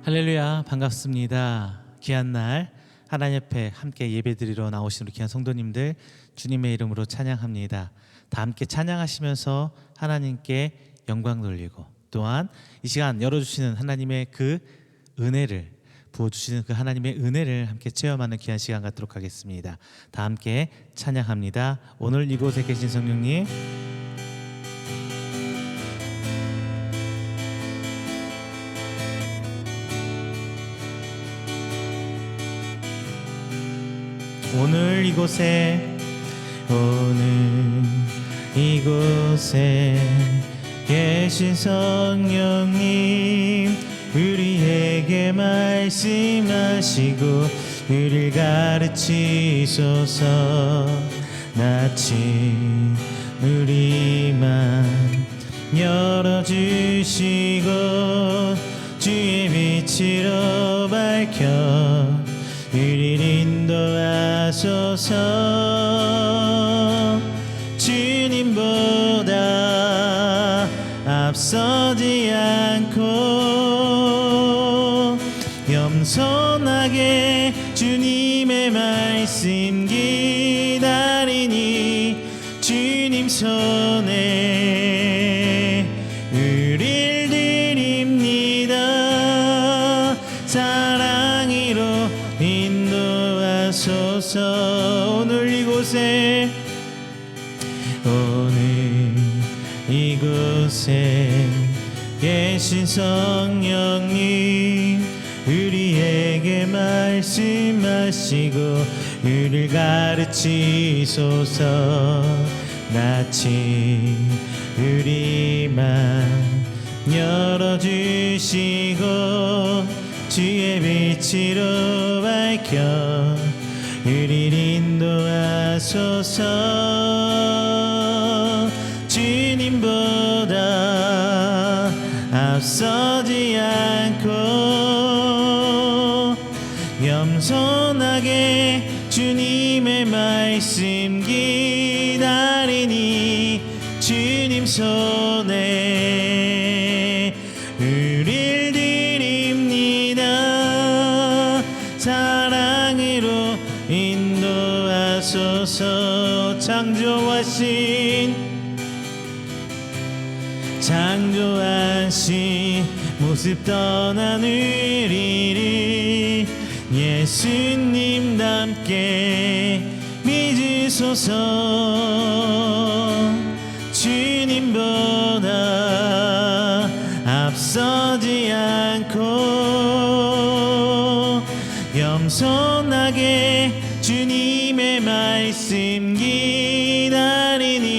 할렐루야, 반갑습니다. 귀한 날 하나님 앞에 함께 예배드리러 나오신 우리 귀한 성도님들 주님의 이름으로 찬양합니다. 다 함께 찬양하시면서 하나님께 영광 돌리고 또한 이 시간 열어주시는 하나님의 그 은혜를 부어주시는 그 하나님의 은혜를 함께 체험하는 귀한 시간 갖도록 하겠습니다. 다 함께 찬양합니다. 오늘 이곳에 계신 성령님, 오늘 이곳에 계신 성령님, 우리에게 말씀하시고 우리를 가르치소서. 낯이 우리만 열어주시고 주의 빛으로 밝혀 우리를 인도하소서. 주님보다 앞서지 않고 겸손하게 주님의 말씀 기다리니 주님 손에 우릴 드립니다. 사랑으로 인도하소서. 오늘 이곳에 계신 성령님, 우리에게 말씀하시고 우리를 가르치소서. 낯이 우리만 열어주시고 주의 빛으로 밝혀 우리를 인도하소서. 주님보다 앞서지 않고 겸손하게 주님의 말씀 기다리니 주님 손에 우릴 드립니다. 사랑으로 인도하소서. 창조하신 모습 떠난 우리를 예수님 닮게 믿으소서. 주님보다 앞서지 않고 겸손하게 주님의 말씀 기다리니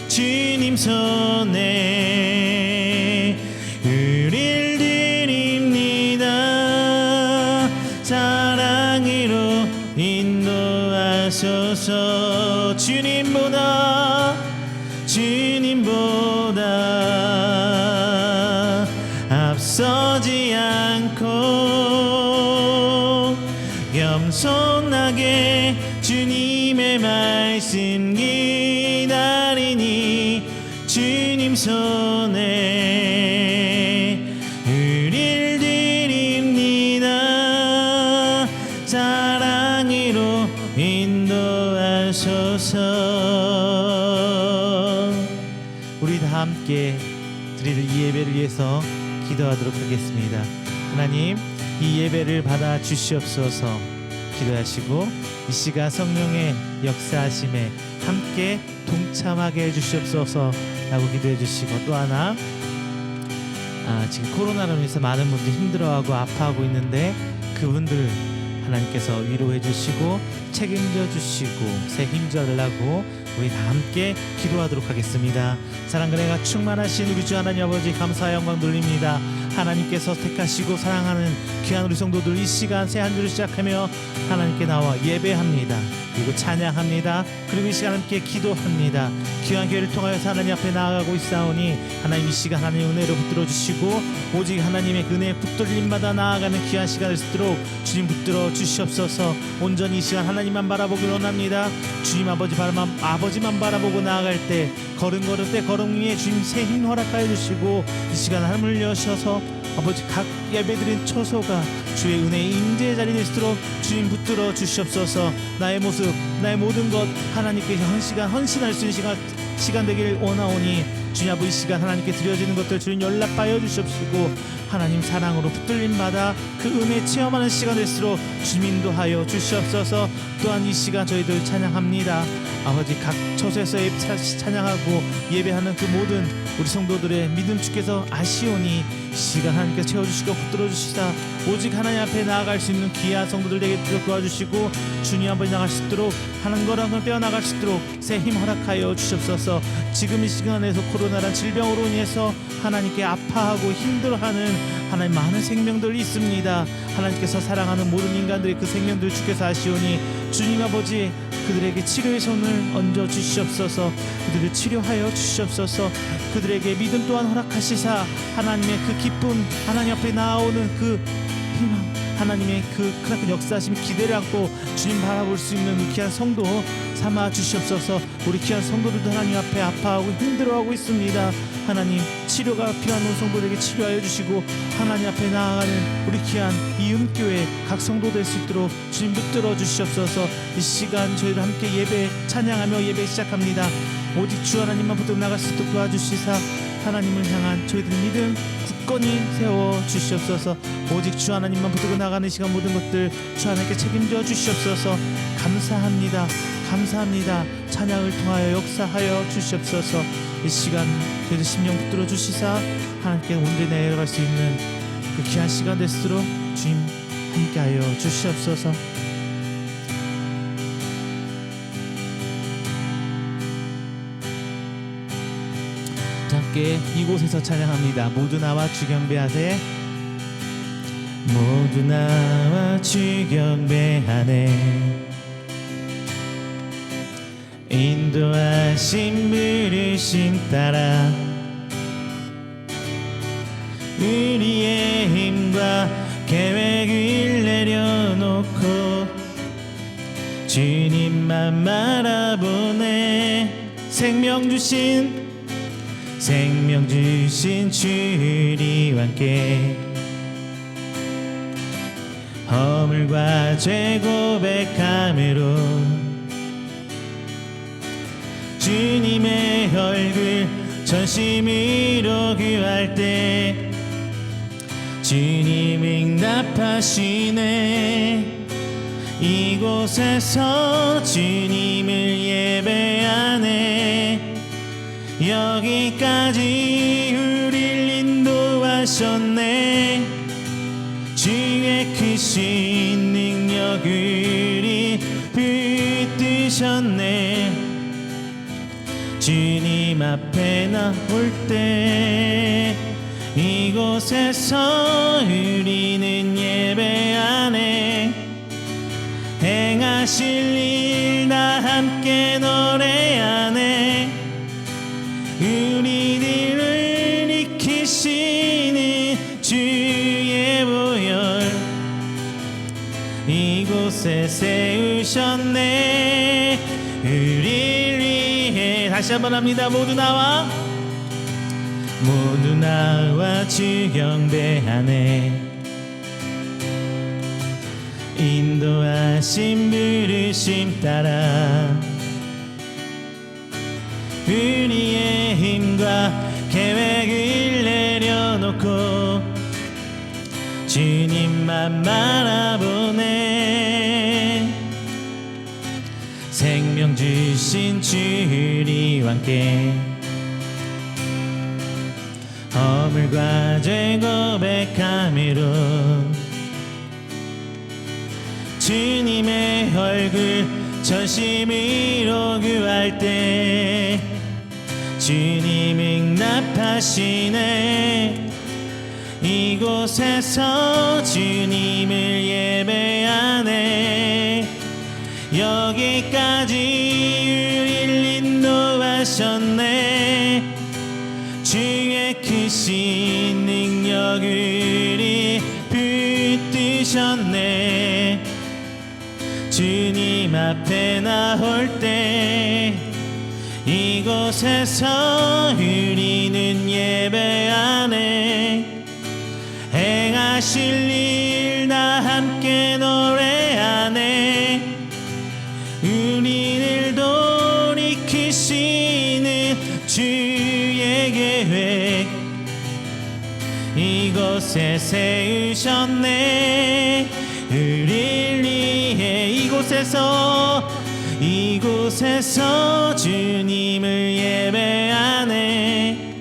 주님 손에 우릴 드립니다. 사랑으로 인도하소서. 주님보다 앞서지 않고 겸손하게 주님의 말씀 기다리니 주님 손에 우릴 드립니다. 사랑으로 인도하소서. 우리 다 함께 드릴 이 예배를 위해서 기도하도록 하겠습니다. 하나님, 이 예배를 받아 주시옵소서. 기도하시고 이 시간 성령의 역사하심에 함께 동참하게 해주시옵소서 라고 기도해 주시고, 또 하나 지금 코로나로 인해서 많은 분들이 힘들어하고 아파하고 있는데 그분들 하나님께서 위로해 주시고 책임져 주시고 새 힘줘 달라고 우리 다 함께 기도하도록 하겠습니다. 사랑과 은혜가 충만하신 우리 주 하나님 아버지, 감사와 영광 돌립니다. 하나님께서 택하시고 사랑하는 귀한 우리 성도들, 이 시간 새 한 주를 시작하며 하나님께 나와 예배합니다. 그리고 찬양합니다. 그리고 이 시간 함께 기도합니다. 귀한 교회를 통하여서 하나님 앞에 나아가고 있사오니 하나님 이 시간 하나님의 은혜로 붙들어 주시고 오직 하나님의 은혜에 붙들림마다 나아가는 귀한 시간을 쓰도록 주님 붙들어 주시옵소서. 온전히 이 시간 하나님만 바라보길 원합니다. 주님 아버지만 바라보고 나아갈 때 걸음 걸을 때 걸음 위에 주님 새 힘 허락하여 주시고 이 시간 하늘을 여셔서 아버지 각 예배드린 처소가 주의 은혜의 임재의 자리 될 수 있도록 주님 붙들어 주시옵소서. 나의 모습, 나의 모든 것 하나님께 헌신할 수 있는 시간 되길 원하오니 주님 아버지 이 시간 하나님께 드려지는 것들 주님 연락하여 주시옵시고 하나님 사랑으로 붙들림 받아 그 은혜 체험하는 시간 될수록 주님 인도하여 주시옵소서. 또한 이 시간 저희들 찬양합니다. 아버지 각 처소에서 찬양하고 예배하는 그 모든 우리 성도들의 믿음 주께서 아시오니 이 시간 하나님께서 채워주시고 붙들어주시다 오직 하나님 앞에 나아갈 수 있는 귀한 성도들 되게 도와주시고 주님 아버지 나갈 수 있도록 하는 거랑은 떼어나갈 수 있도록 새 힘 허락하여 주시옵소서. 지금 이 시간에서 코로나란 질병으로 인해서 하나님께 아파하고 힘들어하는 하나님 많은 생명들이 있습니다. 하나님께서 사랑하는 모든 인간들의 그 생명들 주께서 아시오니 주님 아버지 그들에게 치료의 손을 얹어 주시옵소서. 그들을 치료하여 주시옵소서. 그들에게 믿음 또한 허락하시사 하나님의 그 기쁨 하나님 앞에 나오는 그 희망 하나님의 그 크나큰 역사하심 기대를 안고 주님 바라볼 수 있는 귀한 성도 삼아 주시옵소서. 우리 귀한 성도들도 하나님 앞에 아파하고 힘들어하고 있습니다. 하나님 치료가 필요한 우리 성도들에게 치료하여 주시고 하나님 앞에 나아가는 우리 귀한 이음교회 각 성도 될 수 있도록 주님 붙들어 주시옵소서. 이 시간 저희들 함께 예배 찬양하며 예배 시작합니다. 오직 주 하나님만 붙들어 나갈 수 있도록 도와주시사 하나님을 향한 저희들 믿음 굳건히 세워 주시옵소서. 오직 주 하나님만 붙들고 나가는 시간 모든 것들 주 하나님께 책임져 주시옵소서. 감사합니다. 감사합니다. 찬양을 통하여 역사하여 주시옵소서. 이 시간 저희들 심령 붙들어 주시사 하나님께 온전히 내려갈 수 있는 그 귀한 시간 될수록 주님 함께하여 주시옵소서. 함께 이곳에서 찬양합니다. 모두 나와 주 경배하세. 모두 나와 주 경배하네. 인도하심 부르심 따라 우리의 힘과 계획을 내려놓고 주님만 바라보네. 생명 주신 주리와 함께 허물과 죄 고백함으로 주님의 얼굴 전심으로 구할 때 주님 응답하시네. 이곳에서 주님을 예배하네. 여기까지 우릴 인도하셨네. 주의 크신 능력 우리 붙드셨네. 주님 앞에 나올 때 이곳에서 우리는 예배하네. 행하실 일 다 함께 노래하네. 우리들을 이키시는 주의 보혈 이곳에 세우셨네. 우리를 위해 다시 한번 합니다. 모두 나와 주 경배하네. 인도하심 부르심 따라 우리의 힘과 계획을 내려놓고 주님만 바라보네. 생명 주신 주리와 함께 허물과 죄 고백함으로 주님의 얼굴 전심으로 구할 때 주님 응답하시네. 이곳에서 주님을 예배하네. 여기까지 우릴 인도하셨네. 주의 크신 능력 우리 붙드셨네. 주님 앞에 나올 때 이곳에서 우리는 예배하네. 행하실 일 다 함께 노래하네. 우리를 돌이키시는 주의 계획 이곳에 세우셨네. 우릴 위해 이곳에서 주님을 예배하네.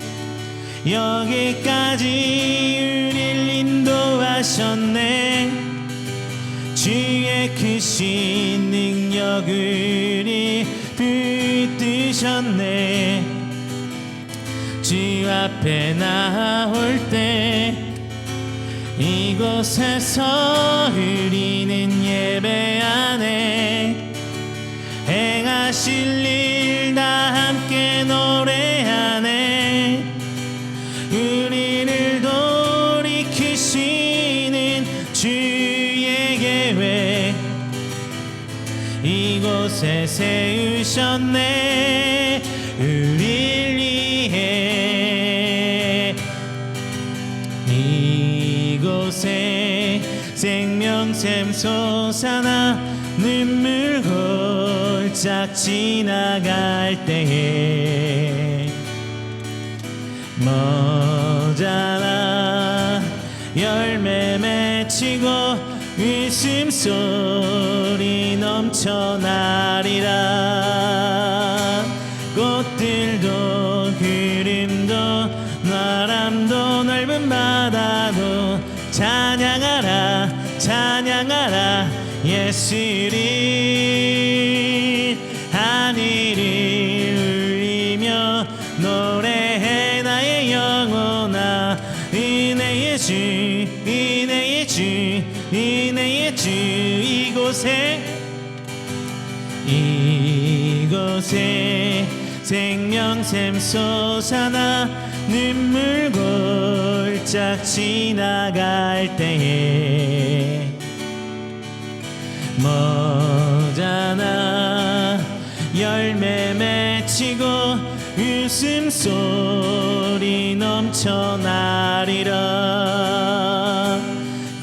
여기까지 우릴 인도하셨네. 주의 크신 능력 우리 붙드셨네. 주 앞에 나올 때 이곳에서 우리는 예배하네. 행하실 일 다 함께 노래하네. 우리를 돌이키시는 주의 계획 이곳에 세우셨네. 우릴 위해 이곳에 생명샘 솟아나 눈물 골짝 지나갈 때에 머자라 열매 맺히고 웃음소리 넘쳐나리라. 꽃들도 구름도 바람도 넓은 바다도 찬양하라 찬양하라 예수를. 하늘을 울리며 노래해 나의 영혼아. 은혜의 주 은혜의 주 은혜의 주. 이곳에 생명샘 솟아나 눈물 골짝 지나갈 때에 머자나 열매 맺히고 웃음소리 넘쳐나리라.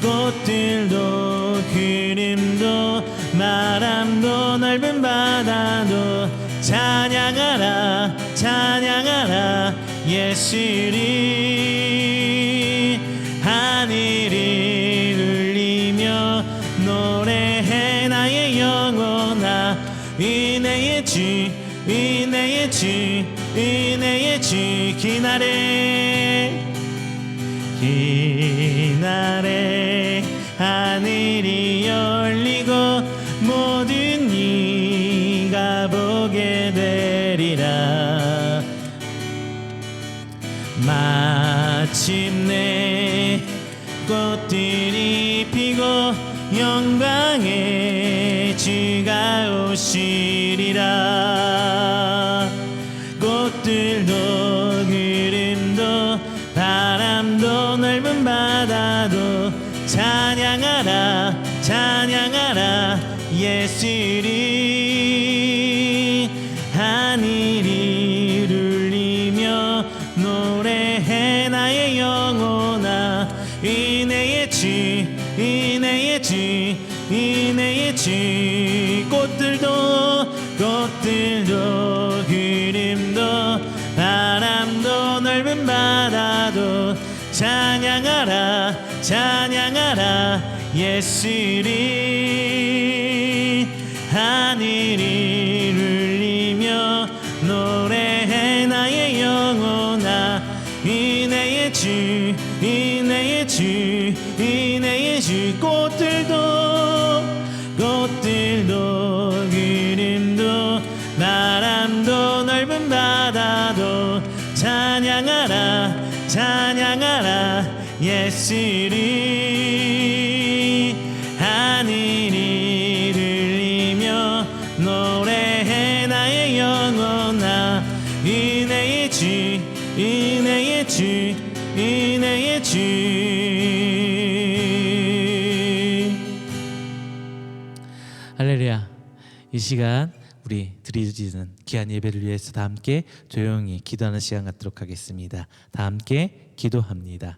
꽃들도 구름도 바람도 넓은 바다도 찬양하라 찬양하라 예수를. 하늘을 울리며 노래해 나의 영혼아. 은혜의 주 은혜의 주 은혜의 주. 그날에 하늘이 열리고 모든 이가 보게 되리라. 마침내 꽃들이 피고 영광의 주가 오시리라. 꽃들도 구름도 바람도 넓은 바다도 찬양하라 찬양하라 예수를. 하늘이 울리며 노래해 나의 영혼아. 은혜의 주 은혜의 주 은혜의 주. 꽃들도 구름도 바람도 넓은 바다도 찬양하라 찬양하라 예수를. 하늘이 울리며 노래해 나의 영혼아. 은혜의 주 은혜의 주 은혜의 주. 꽃들도 구름도 바람도 넓은 바다도 찬양하라 찬양하라 예수를. 하늘이 울리며 노래해 나의 영혼아. 은혜의 주 은혜의 주 은혜의 주. 할렐루야. 이 시간 우리 드리는 귀한 예배를 위해서 다 함께 조용히 기도하는 시간 갖도록 하겠습니다. 다 함께 기도합니다.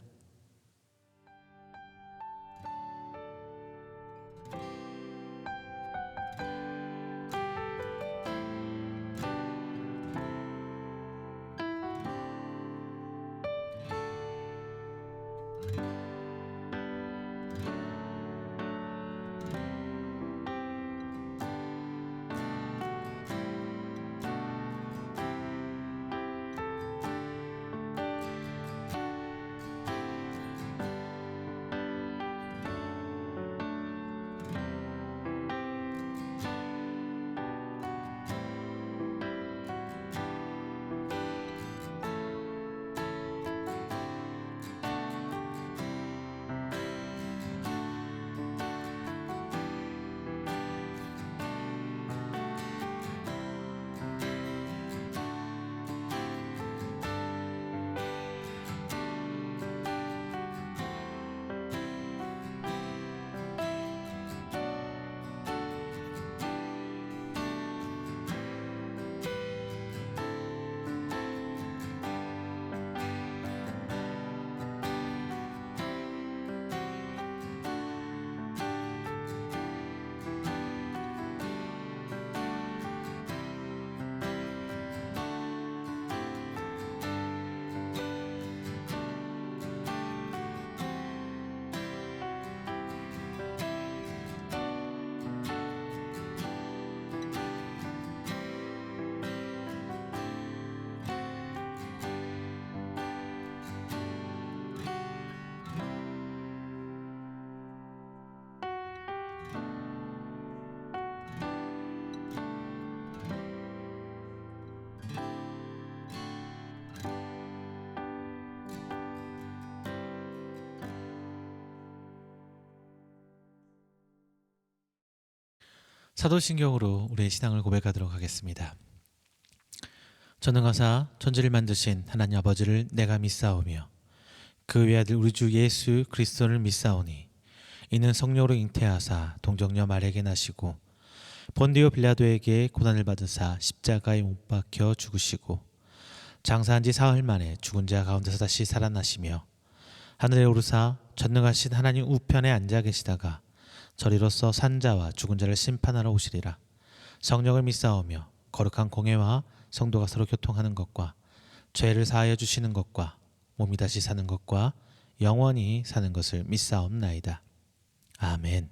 사도신경으로 우리의 신앙을 고백하도록 하겠습니다. 전능하사 천지를 만드신 하나님 아버지를 내가 믿사오며 그 외아들 우리 주 예수 그리스도를 믿사오니 이는 성령으로 잉태하사 동정녀 마리아에게 나시고 본디오 빌라도에게 고난을 받으사 십자가에 못 박혀 죽으시고 장사한 지 사흘 만에 죽은 자 가운데서 다시 살아나시며 하늘에 오르사 전능하신 하나님 우편에 앉아 계시다가 저리로서 산자와 죽은 자를 심판하러 오시리라. 성령을 믿사오며 거룩한 공회와 성도가 서로 교통하는 것과 죄를 사하여 주시는 것과 몸이 다시 사는 것과 영원히 사는 것을 믿사옵나이다. 아멘.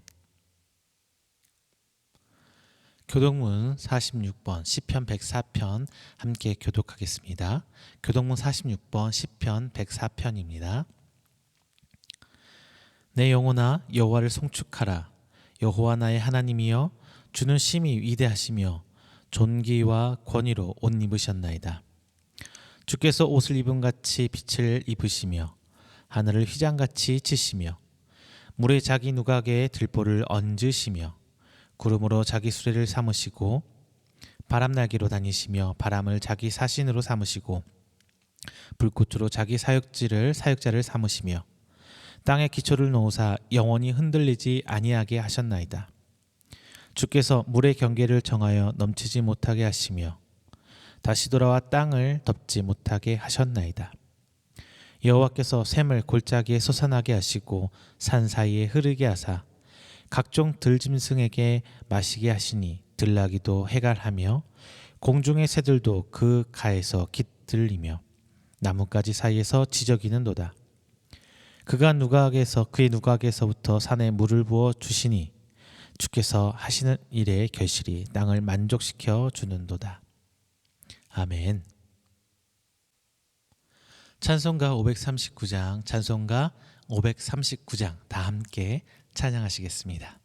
교독문 46번 시편 104편 함께 교독하겠습니다. 교독문 46번 시편 104편입니다. 내 영혼아 여호와를 송축하라. 여호와 나의 하나님이여 주는 심히 위대하시며 존귀와 권위로 옷 입으셨나이다. 주께서 옷을 입은 같이 빛을 입으시며 하늘을 휘장같이 치시며 물에 자기 누각에 들보를 얹으시며 구름으로 자기 수레를 삼으시고 바람나기로 다니시며 바람을 자기 사신으로 삼으시고 불꽃으로 자기 사역자를 삼으시며 땅에 기초를 놓으사 영원히 흔들리지 아니하게 하셨나이다. 주께서 물의 경계를 정하여 넘치지 못하게 하시며 다시 돌아와 땅을 덮지 못하게 하셨나이다. 여호와께서 샘을 골짜기에 솟아나게 하시고 산 사이에 흐르게 하사 각종 들짐승에게 마시게 하시니 들나귀도 해갈하며 공중의 새들도 그 가에서 깃들리며 나뭇가지 사이에서 지저귀는도다. 그가 그의 누각에서부터 산에 물을 부어 주시니 주께서 하시는 일의 결실이 땅을 만족시켜 주는도다. 아멘. 찬송가 539장 다 함께 찬양하시겠습니다.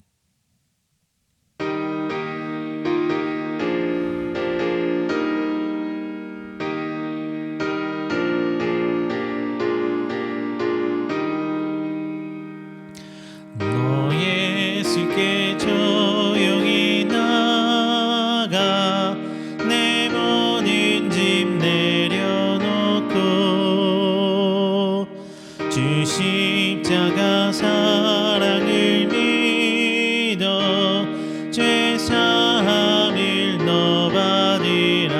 조용히 나가 내 모든 짐 내려놓고 주 십자가 사랑을 믿어 죄 사함을 너 받으라.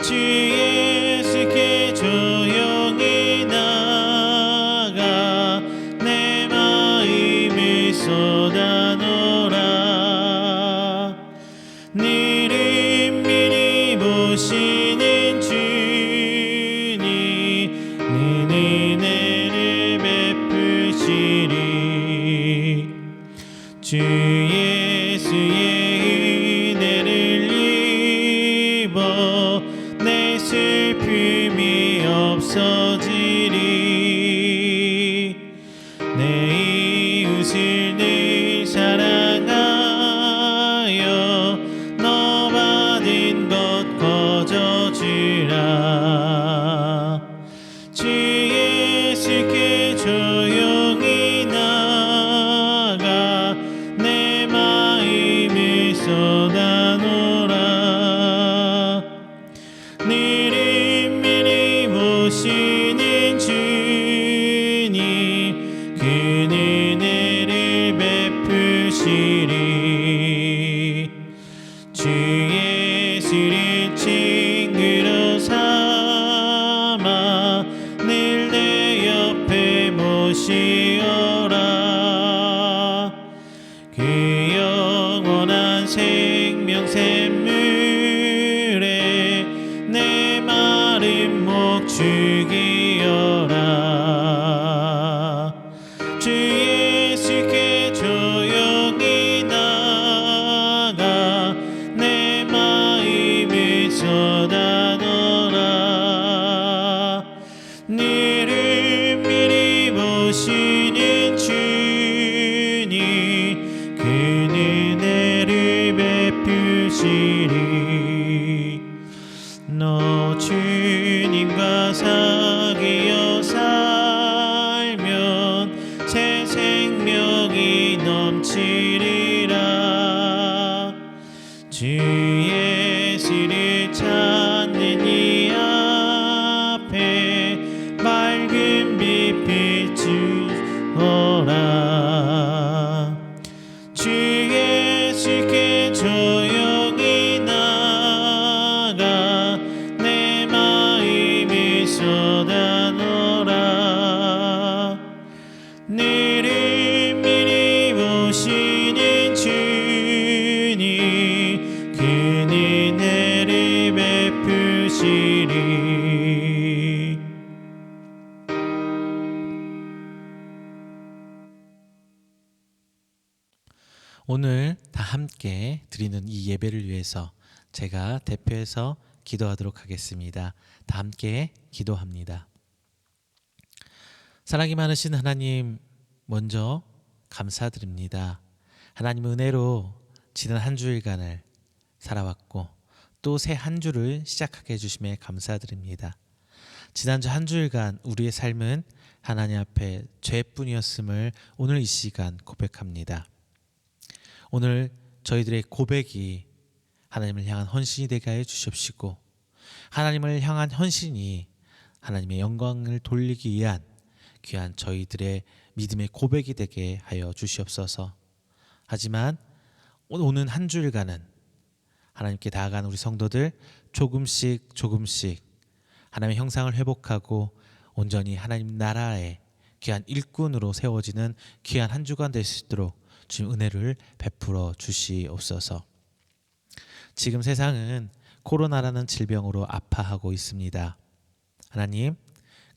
주 예수께 조용히 나가 내 마음을 쏟아놓으라. 너를 미리 보시는 주님 는 은혜를 베푸시리. 주 예수의 은혜를 입어 내 슬픔이 없어지리. 내 이웃을 늘 사랑하여 너 받은 것 거저주라. 주 예수께 조용히 나가 내 마음을 쏟아놓으라. 너를 미리 보시는 주님 그 은혜를 베푸시리. 주 예수를 친구로 삼아 늘 내 옆에 모시어라. 그 영원한 생명 샘물에 내 마른 목 죽이어라. 주 예수께 조용히 나가 내 마음을 쏟아놓으라. 너를 미리 보시는 주님 그 은혜를 베푸시리. 너 주님과 사귀어 살면 새 생명이 넘치리라. 주의 시를 찾는 이 앞에 맑은 빛 비추어라. 주의 쉽게 조용히 나가 내 마음이 쏟아놓으라. 너를 미리 보시는 주님 그는 은혜를 베푸시리. 오늘 다 함께 드리는 이 예배를 위해서 제가 대표해서 기도하도록 하겠습니다. 다 함께 기도합니다. 사랑이 많으신 하나님, 먼저 감사드립니다. 하나님 은혜로 지난 한 주일간을 살아왔고 또 새 한 주를 시작하게 해주심에 감사드립니다. 지난주 한 주일간 우리의 삶은 하나님 앞에 죄뿐이었음을 오늘 이 시간 고백합니다. 오늘 저희들의 고백이 하나님을 향한 헌신이 되게 하여 주시옵시고, 하나님을 향한 헌신이 하나님의 영광을 돌리기 위한 귀한 저희들의 믿음의 고백이 되게 하여 주시옵소서. 하지만 오는 한 주일간은 하나님께 나아간 우리 성도들 조금씩 하나님의 형상을 회복하고 온전히 하나님 나라의 귀한 일꾼으로 세워지는 귀한 한 주간 될 수 있도록 주님 은혜를 베풀어 주시옵소서. 지금 세상은 코로나라는 질병으로 아파하고 있습니다. 하나님,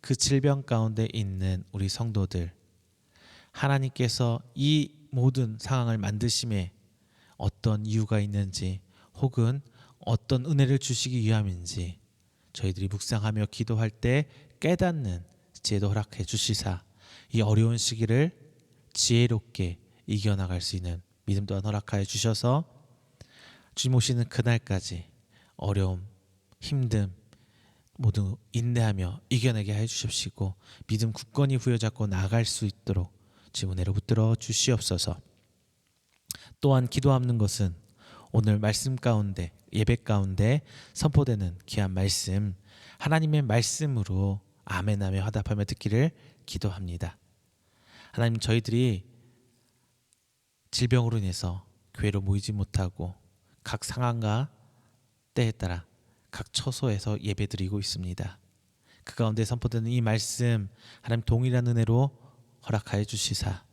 그 질병 가운데 있는 우리 성도들, 하나님께서 이 모든 상황을 만드심에 어떤 이유가 있는지 혹은 어떤 은혜를 주시기 위함인지 저희들이 묵상하며 기도할 때 깨닫는 지혜도 허락해 주시사 이 어려운 시기를 지혜롭게 이겨나갈 수 있는 믿음 또한 허락하여 주셔서 주님 오시는 그날까지 어려움, 힘듦 모두 인내하며 이겨내게 해 주십시고 믿음 굳건히 부여잡고 나아갈 수 있도록 주님 은혜로 붙들어 주시옵소서. 또한 기도하는 것은 오늘 말씀 가운데 예배 가운데 선포되는 귀한 말씀 하나님의 말씀으로 아멘하며 화답하며 듣기를 기도합니다. 하나님, 저희들이 질병으로 인해서 교회로 모이지 못하고 각 상황과 때에 따라 각 처소에서 예배드리고 있습니다. 그 가운데 선포되는 이 말씀 하나님 동일한 은혜로 허락하여 주시사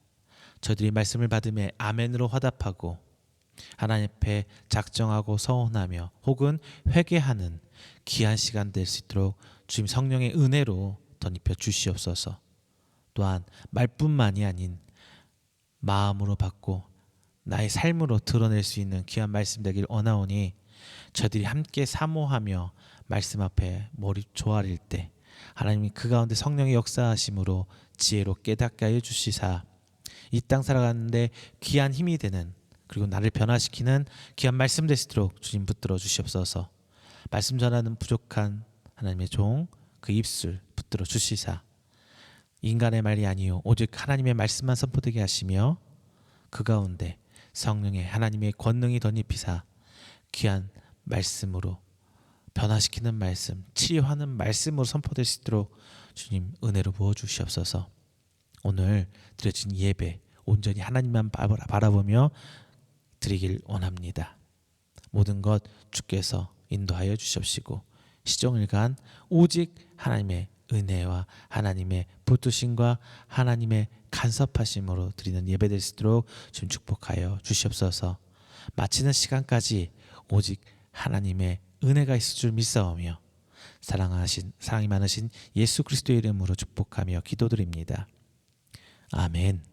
저희들이 말씀을 받으며 아멘으로 화답하고 하나님 앞에 작정하고 서원하며 혹은 회개하는 귀한 시간 될 수 있도록 주님 성령의 은혜로 덧입혀 주시옵소서. 또한 말뿐만이 아닌 마음으로 받고 나의 삶으로 드러낼 수 있는 귀한 말씀 되길 원하오니 저희들이 함께 사모하며 말씀 앞에 몰입 조아릴 때 하나님이 그 가운데 성령의 역사하심으로 지혜로 깨닫게 하여 주시사 이 땅 살아가는데 귀한 힘이 되는 그리고 나를 변화시키는 귀한 말씀 될 수 있도록 주님 붙들어 주시옵소서. 말씀 전하는 부족한 하나님의 종 그 입술 붙들어 주시사 인간의 말이 아니요 오직 하나님의 말씀만 선포되게 하시며 그 가운데 성령의 하나님의 권능이 덧입히사 귀한 말씀으로 변화시키는 말씀, 치유하는 말씀으로 선포될 수 있도록 주님 은혜로 부어주시옵소서. 오늘 드려진 예배 온전히 하나님만 바라보며 드리길 원합니다. 모든 것 주께서 인도하여 주시옵시고 시종일관 오직 하나님의 은혜와 하나님의 붙드심과 하나님의 간섭하심으로 드리는 예배 될 수 있도록 주님 축복하여 주시옵소서. 마치는 시간까지 오직 하나님의 은혜가 있을 줄 믿사오며 사랑이 많으신 예수 그리스도의 이름으로 축복하며 기도드립니다. 아멘.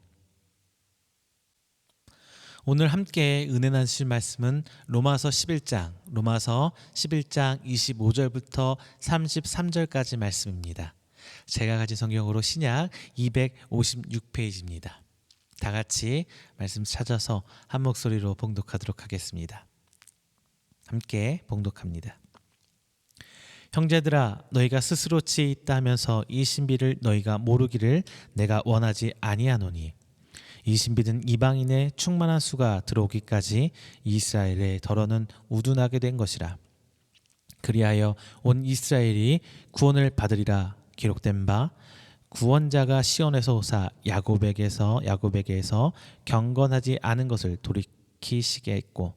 오늘 함께 은혜 나누실 말씀은 로마서 11장 25절부터 33절까지 말씀입니다. 제가 가진 성경으로 신약 256페이지입니다. 다 같이 말씀 찾아서 한 목소리로 봉독하도록 하겠습니다. 함께 봉독합니다. 형제들아, 너희가 스스로 지혜 있다 하면서 이 신비를 너희가 모르기를 내가 원하지 아니하노니 이 신비는 이방인의 충만한 수가 들어오기까지 이스라엘의 덜어는 우둔하게 된 것이라. 그리하여 온 이스라엘이 구원을 받으리라 기록된 바 구원자가 시온에서 오사 야곱에게서 경건하지 않은 것을 돌이키시게 했고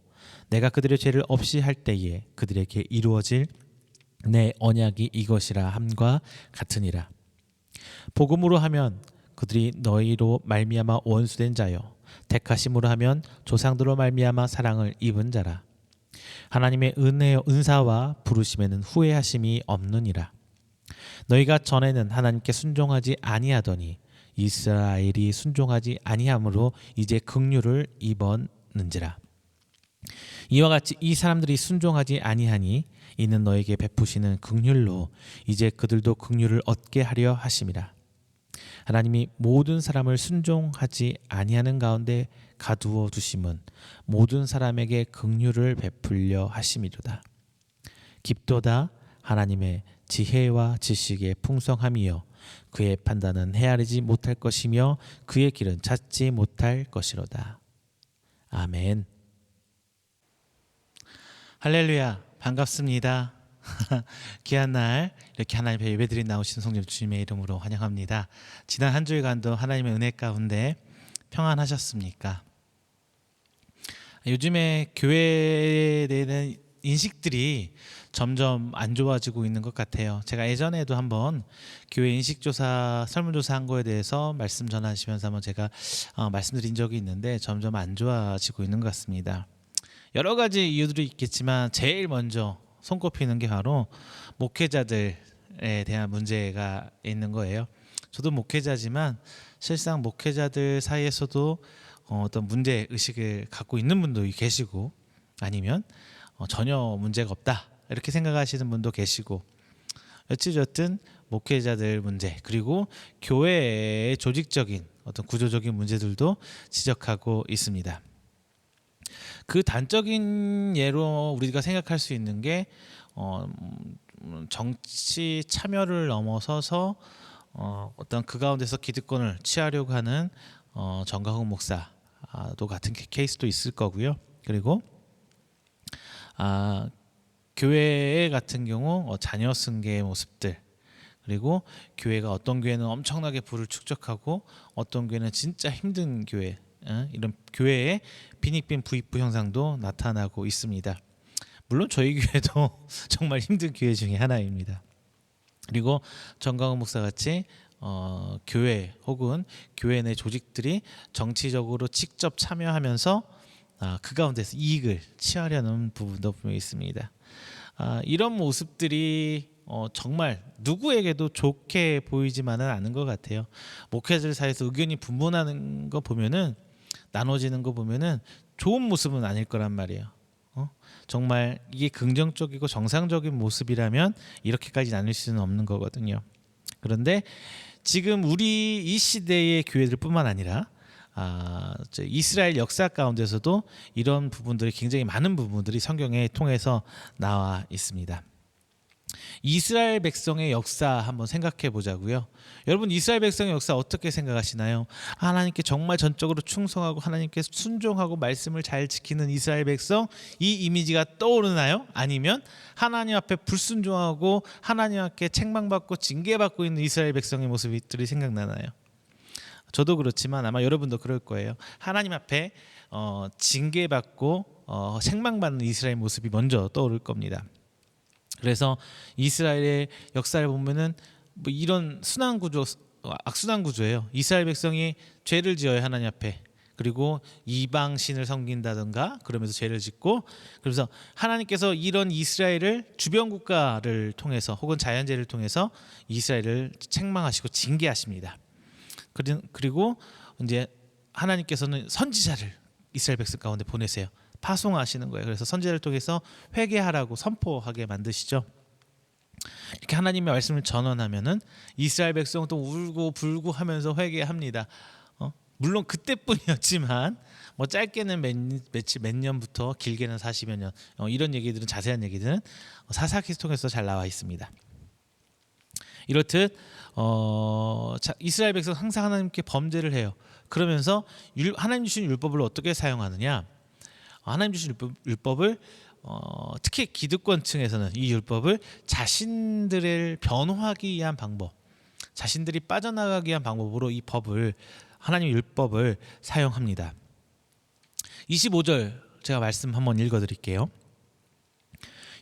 내가 그들의 죄를 없이 할 때에 그들에게 이루어질 내 언약이 이것이라 함과 같으니라. 복음으로 하면 그들이 너희로 말미암아 원수된 자요 택하심으로 하면 조상들로 말미암아 사랑을 입은 자라. 하나님의 은사와 부르심에는 후회하심이 없느니라. 너희가 전에는 하나님께 순종하지 아니하더니 이스라엘이 순종하지 아니함으로 이제 긍휼을 입었는지라. 이와 같이 이 사람들이 순종하지 아니하니 이는 너에게 베푸시는 긍휼로 이제 그들도 긍휼을 얻게 하려 하심이라. 하나님이 모든 사람을 순종하지 아니하는 가운데 가두어 두심은 모든 사람에게 긍휼을 베풀려 하심이로다. 깊도다 하나님의 지혜와 지식의 풍성함이여 그의 판단은 헤아리지 못할 것이며 그의 길은 찾지 못할 것이로다. 아멘. 할렐루야, 반갑습니다. 귀한 날 이렇게 하나님 앞에 예배드린 나오신 성령 주님의 이름으로 환영합니다. 지난 한 주일간도 하나님의 은혜 가운데 평안하셨습니까? 요즘에 교회에 대한 인식들이 점점 안 좋아지고 있는 것 같아요. 제가 예전에도 한번 교회 인식조사 설문조사 한 거에 대해서 말씀 전하시면서 한번 제가 말씀드린 적이 있는데 점점 안 좋아지고 있는 것 같습니다. 여러 가지 이유들이 있겠지만 제일 먼저 손꼽히는 게 바로 목회자들에 대한 문제가 있는 거예요. 저도 목회자지만 실상 목회자들 사이에서도 어떤 문제 의식을 갖고 있는 분도 계시고 아니면 전혀 문제가 없다 이렇게 생각하시는 분도 계시고 어찌됐든 목회자들 문제 그리고 교회의 조직적인 어떤 구조적인 문제들도 지적하고 있습니다. 그 단적인 예로 우리가 생각할 수 있는 게 정치 참여를 넘어서서 어떤 그 가운데서 기득권을 취하려고 하는 정강훈 목사도 같은 케이스도 있을 거고요. 그리고 교회 같은 경우 자녀 승계의 모습들 그리고 교회가 어떤 교회는 엄청나게 부를 축적하고 어떤 교회는 진짜 힘든 교회 이런 교회의 빈익빈 부익부 현상도 나타나고 있습니다. 물론 저희 교회도 정말 힘든 교회 중에 하나입니다. 그리고 정강훈 목사 같이 교회 혹은 교회 내 조직들이 정치적으로 직접 참여하면서 그 가운데서 이익을 취하려는 부분도 분명히 있습니다. 이런 모습들이 정말 누구에게도 좋게 보이지만은 않은 것 같아요. 목회자들 사이에서 의견이 분분하는 거 보면은 나눠지는 거 보면은 좋은 모습은 아닐 거란 말이에요. 정말 이게 긍정적이고 정상적인 모습이라면 이렇게까지 나눌 수는 없는 거거든요. 그런데 지금 우리 이 시대의 교회들뿐만 아니라 이스라엘 역사 가운데서도 이런 부분들이 굉장히 많은 부분들이 성경에 통해서 나와 있습니다. 이스라엘 백성의 역사 한번 생각해 보자고요. 여러분 이스라엘 백성의 역사 어떻게 생각하시나요? 하나님께 정말 전적으로 충성하고 하나님께 순종하고 말씀을 잘 지키는 이스라엘 백성 이 이미지가 떠오르나요? 아니면 하나님 앞에 불순종하고 하나님 앞에 책망받고 징계받고 있는 이스라엘 백성의 모습들이 생각나나요? 저도 그렇지만 아마 여러분도 그럴 거예요. 하나님 앞에 징계받고 책망받는 이스라엘 모습이 먼저 떠오를 겁니다. 그래서 이스라엘의 역사를 보면은 뭐 이런 순환 구조, 악순환 구조예요. 이스라엘 백성이 죄를 지어요 하나님 앞에. 그리고 이방 신을 섬긴다든가 그러면서 죄를 짓고 그래서 하나님께서 이런 이스라엘을 주변 국가를 통해서 혹은 자연재해를 통해서 이스라엘을 책망하시고 징계하십니다. 그리고 이제 하나님께서는 선지자를 이스라엘 백성 가운데 보내세요. 파송하시는 거예요. 그래서 선지자를 통해서 회개하라고 선포하게 만드시죠. 이렇게 하나님의 말씀을 전언하면은 이스라엘 백성도 울고 불고 하면서 회개합니다. 물론 그때뿐이었지만 뭐 짧게는 몇 년부터 길게는 40여 년 이런 얘기들은 자세한 얘기들은 사사기를 통해서 잘 나와 있습니다. 이렇듯 이스라엘 백성 항상 하나님께 범죄를 해요. 그러면서 하나님 주신 율법을 어떻게 사용하느냐? 하나님 주신 율법을 특히 기득권층에서는 이 율법을 자신들을 변호하기 위한 방법, 자신들이 빠져나가기 위한 방법으로 이 법을, 하나님 율법을 사용합니다. 25절 제가 말씀 한번 읽어드릴게요.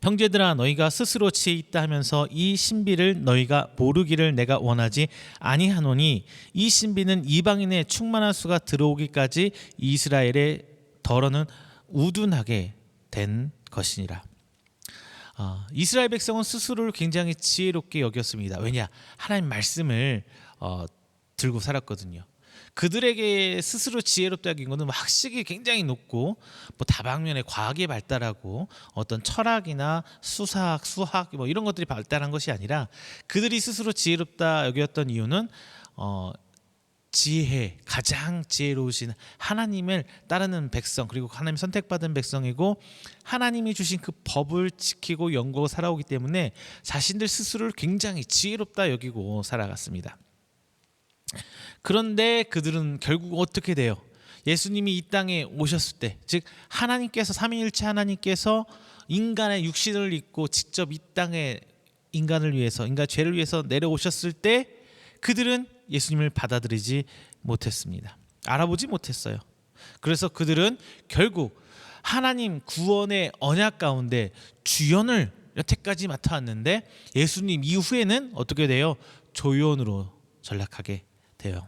형제들아 너희가 스스로 지혜 있다 하면서 이 신비를 너희가 모르기를 내가 원하지 아니하노니 이 신비는 이방인의 충만한 수가 들어오기까지 이스라엘의 덜어는 우둔하게 된 것이니라. 이스라엘 백성은 스스로를 굉장히 지혜롭게 여겼습니다. 왜냐? 하나님 말씀을 들고 살았거든요. 그들에게 스스로 지혜롭다 여긴 것은 학식이 굉장히 높고 다방면에 과학이 발달하고 어떤 철학이나 수사학, 수학 이런 것들이 발달한 것이 아니라 그들이 스스로 지혜롭다 여겼던 이유는 가장 지혜로우신 하나님을 따르는 백성, 그리고 하나님 선택받은 백성이고 하나님이 주신 그 법을 지키고 연구하고 살아오기 때문에 자신들 스스로를 굉장히 지혜롭다 여기고 살아갔습니다. 그런데 그들은 결국 어떻게 돼요? 예수님이 이 땅에 오셨을 때, 즉 하나님께서, 삼위일체 하나님께서 인간의 육신을 입고 직접 이 땅에 인간을 위해서, 인간 죄를 위해서 내려오셨을 때 그들은 예수님을 받아들이지 못했습니다. 알아보지 못했어요. 그래서 그들은 결국 하나님 구원의 언약 가운데 주연을 여태까지 맡아왔는데 예수님 이후에는 어떻게 돼요? 조연으로 전락하게 돼요.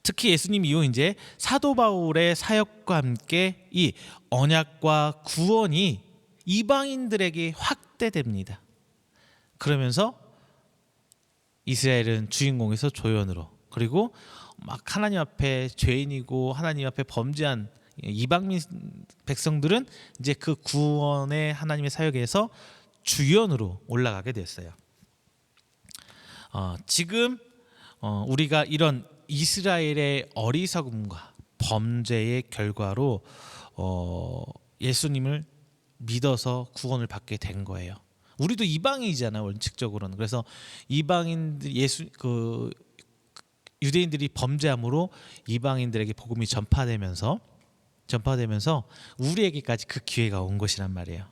특히 예수님 이후 이제 사도 바울의 사역과 함께 이 언약과 구원이 이방인들에게 확대됩니다. 그러면서 이스라엘은 주인공에서 조연으로, 그리고 막 하나님 앞에 죄인이고 하나님 앞에 범죄한 이방민 백성들은 이제 그 구원의 하나님의 사역에서 주연으로 올라가게 됐어요. 지금 우리가 이런 이스라엘의 어리석음과 범죄의 결과로 예수님을 믿어서 구원을 받게 된 거예요. 우리도 이방인이잖아요, 원칙적으로는. 그래서 이방인들 유대인들이 범죄함으로 이방인들에게 복음이 전파되면서 우리에게까지 그 기회가 온 것이란 말이에요.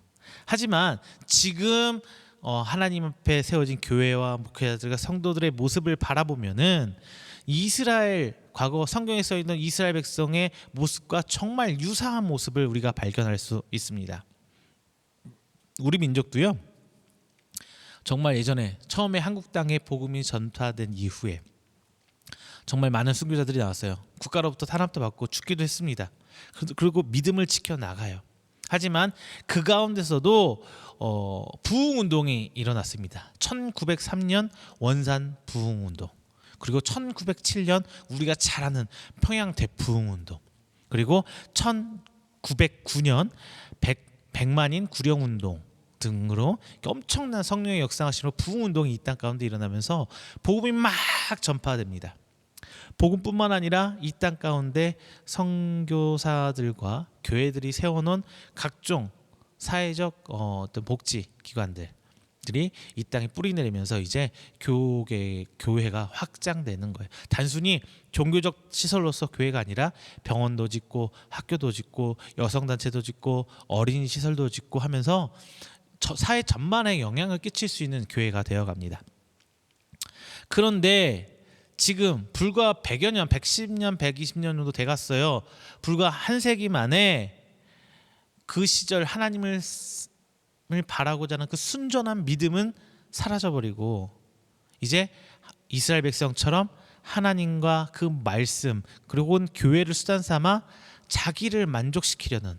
하지만 지금 하나님 앞에 세워진 교회와 목회자들과 성도들의 모습을 바라보면은 이스라엘, 과거 성경에 써 있는 이스라엘 백성의 모습과 정말 유사한 모습을 우리가 발견할 수 있습니다. 우리 민족도요, 정말 예전에 처음에 한국 땅에 복음이 전파된 이후에 정말 많은 순교자들이 나왔어요. 국가로부터 탄압도 받고 죽기도 했습니다. 그리고 믿음을 지켜나가요. 하지만 그 가운데서도 부흥운동이 일어났습니다. 1903년 원산 부흥운동, 그리고 1907년 우리가 잘 아는 평양 대부흥운동, 그리고 1909년 백만인 구령운동 등으로 엄청난 성령의 역사하심으로 부흥운동이 이 땅 가운데 일어나면서 복음이 막 전파됩니다. 복음뿐만 아니라 이 땅 가운데 선교사들과 교회들이 세워놓은 각종 사회적 어떤 복지 기관들이 이 땅에 뿌리 내리면서 이제 교회가 확장되는 거예요. 단순히 종교적 시설로서 교회가 아니라 병원도 짓고 학교도 짓고 여성단체도 짓고 어린이 시설도 짓고 하면서 사회 전반에 영향을 끼칠 수 있는 교회가 되어갑니다. 그런데 지금 불과 100여 년, 110년, 120년 정도 돼갔어요. 불과 한 세기 만에 그 시절 하나님을 바라고자 하는 그 순전한 믿음은 사라져버리고 이제 이스라엘 백성처럼 하나님과 그 말씀, 그리고 교회를 수단 삼아 자기를 만족시키려는,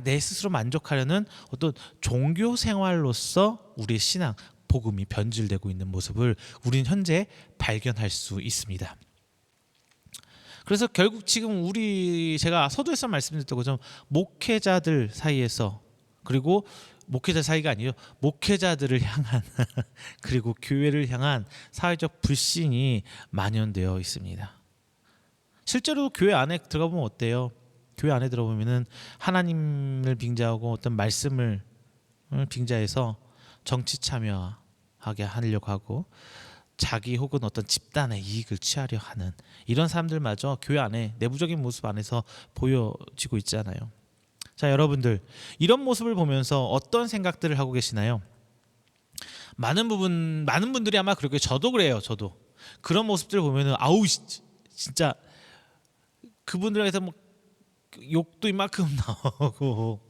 내 스스로 만족하려는 어떤 종교 생활로서 우리의 신앙, 복음이 변질되고 있는 모습을 우리는 현재 발견할 수 있습니다. 그래서 결국 지금 제가 서두에서 말씀드렸던 것처럼 목회자들 사이에서, 그리고 목회자 사이가 아니죠, 목회자들을 향한 그리고 교회를 향한 사회적 불신이 만연되어 있습니다. 실제로 교회 안에 들어가 보면 어때요? 교회 안에 들어보면은 하나님을 빙자하고 어떤 말씀을 빙자해서 정치 참여하고 하게 하려고 하고 자기 혹은 어떤 집단의 이익을 취하려 하는 이런 사람들마저 교회 안에 내부적인 모습 안에서 보여지고 있잖아요. 자, 여러분들 이런 모습을 보면서 어떤 생각들을 하고 계시나요? 많은 분들이 아마 그렇게 저도 그래요. 저도 그런 모습들을 보면은 아우 진짜 그분들에게서 뭐 욕도 이만큼 나오고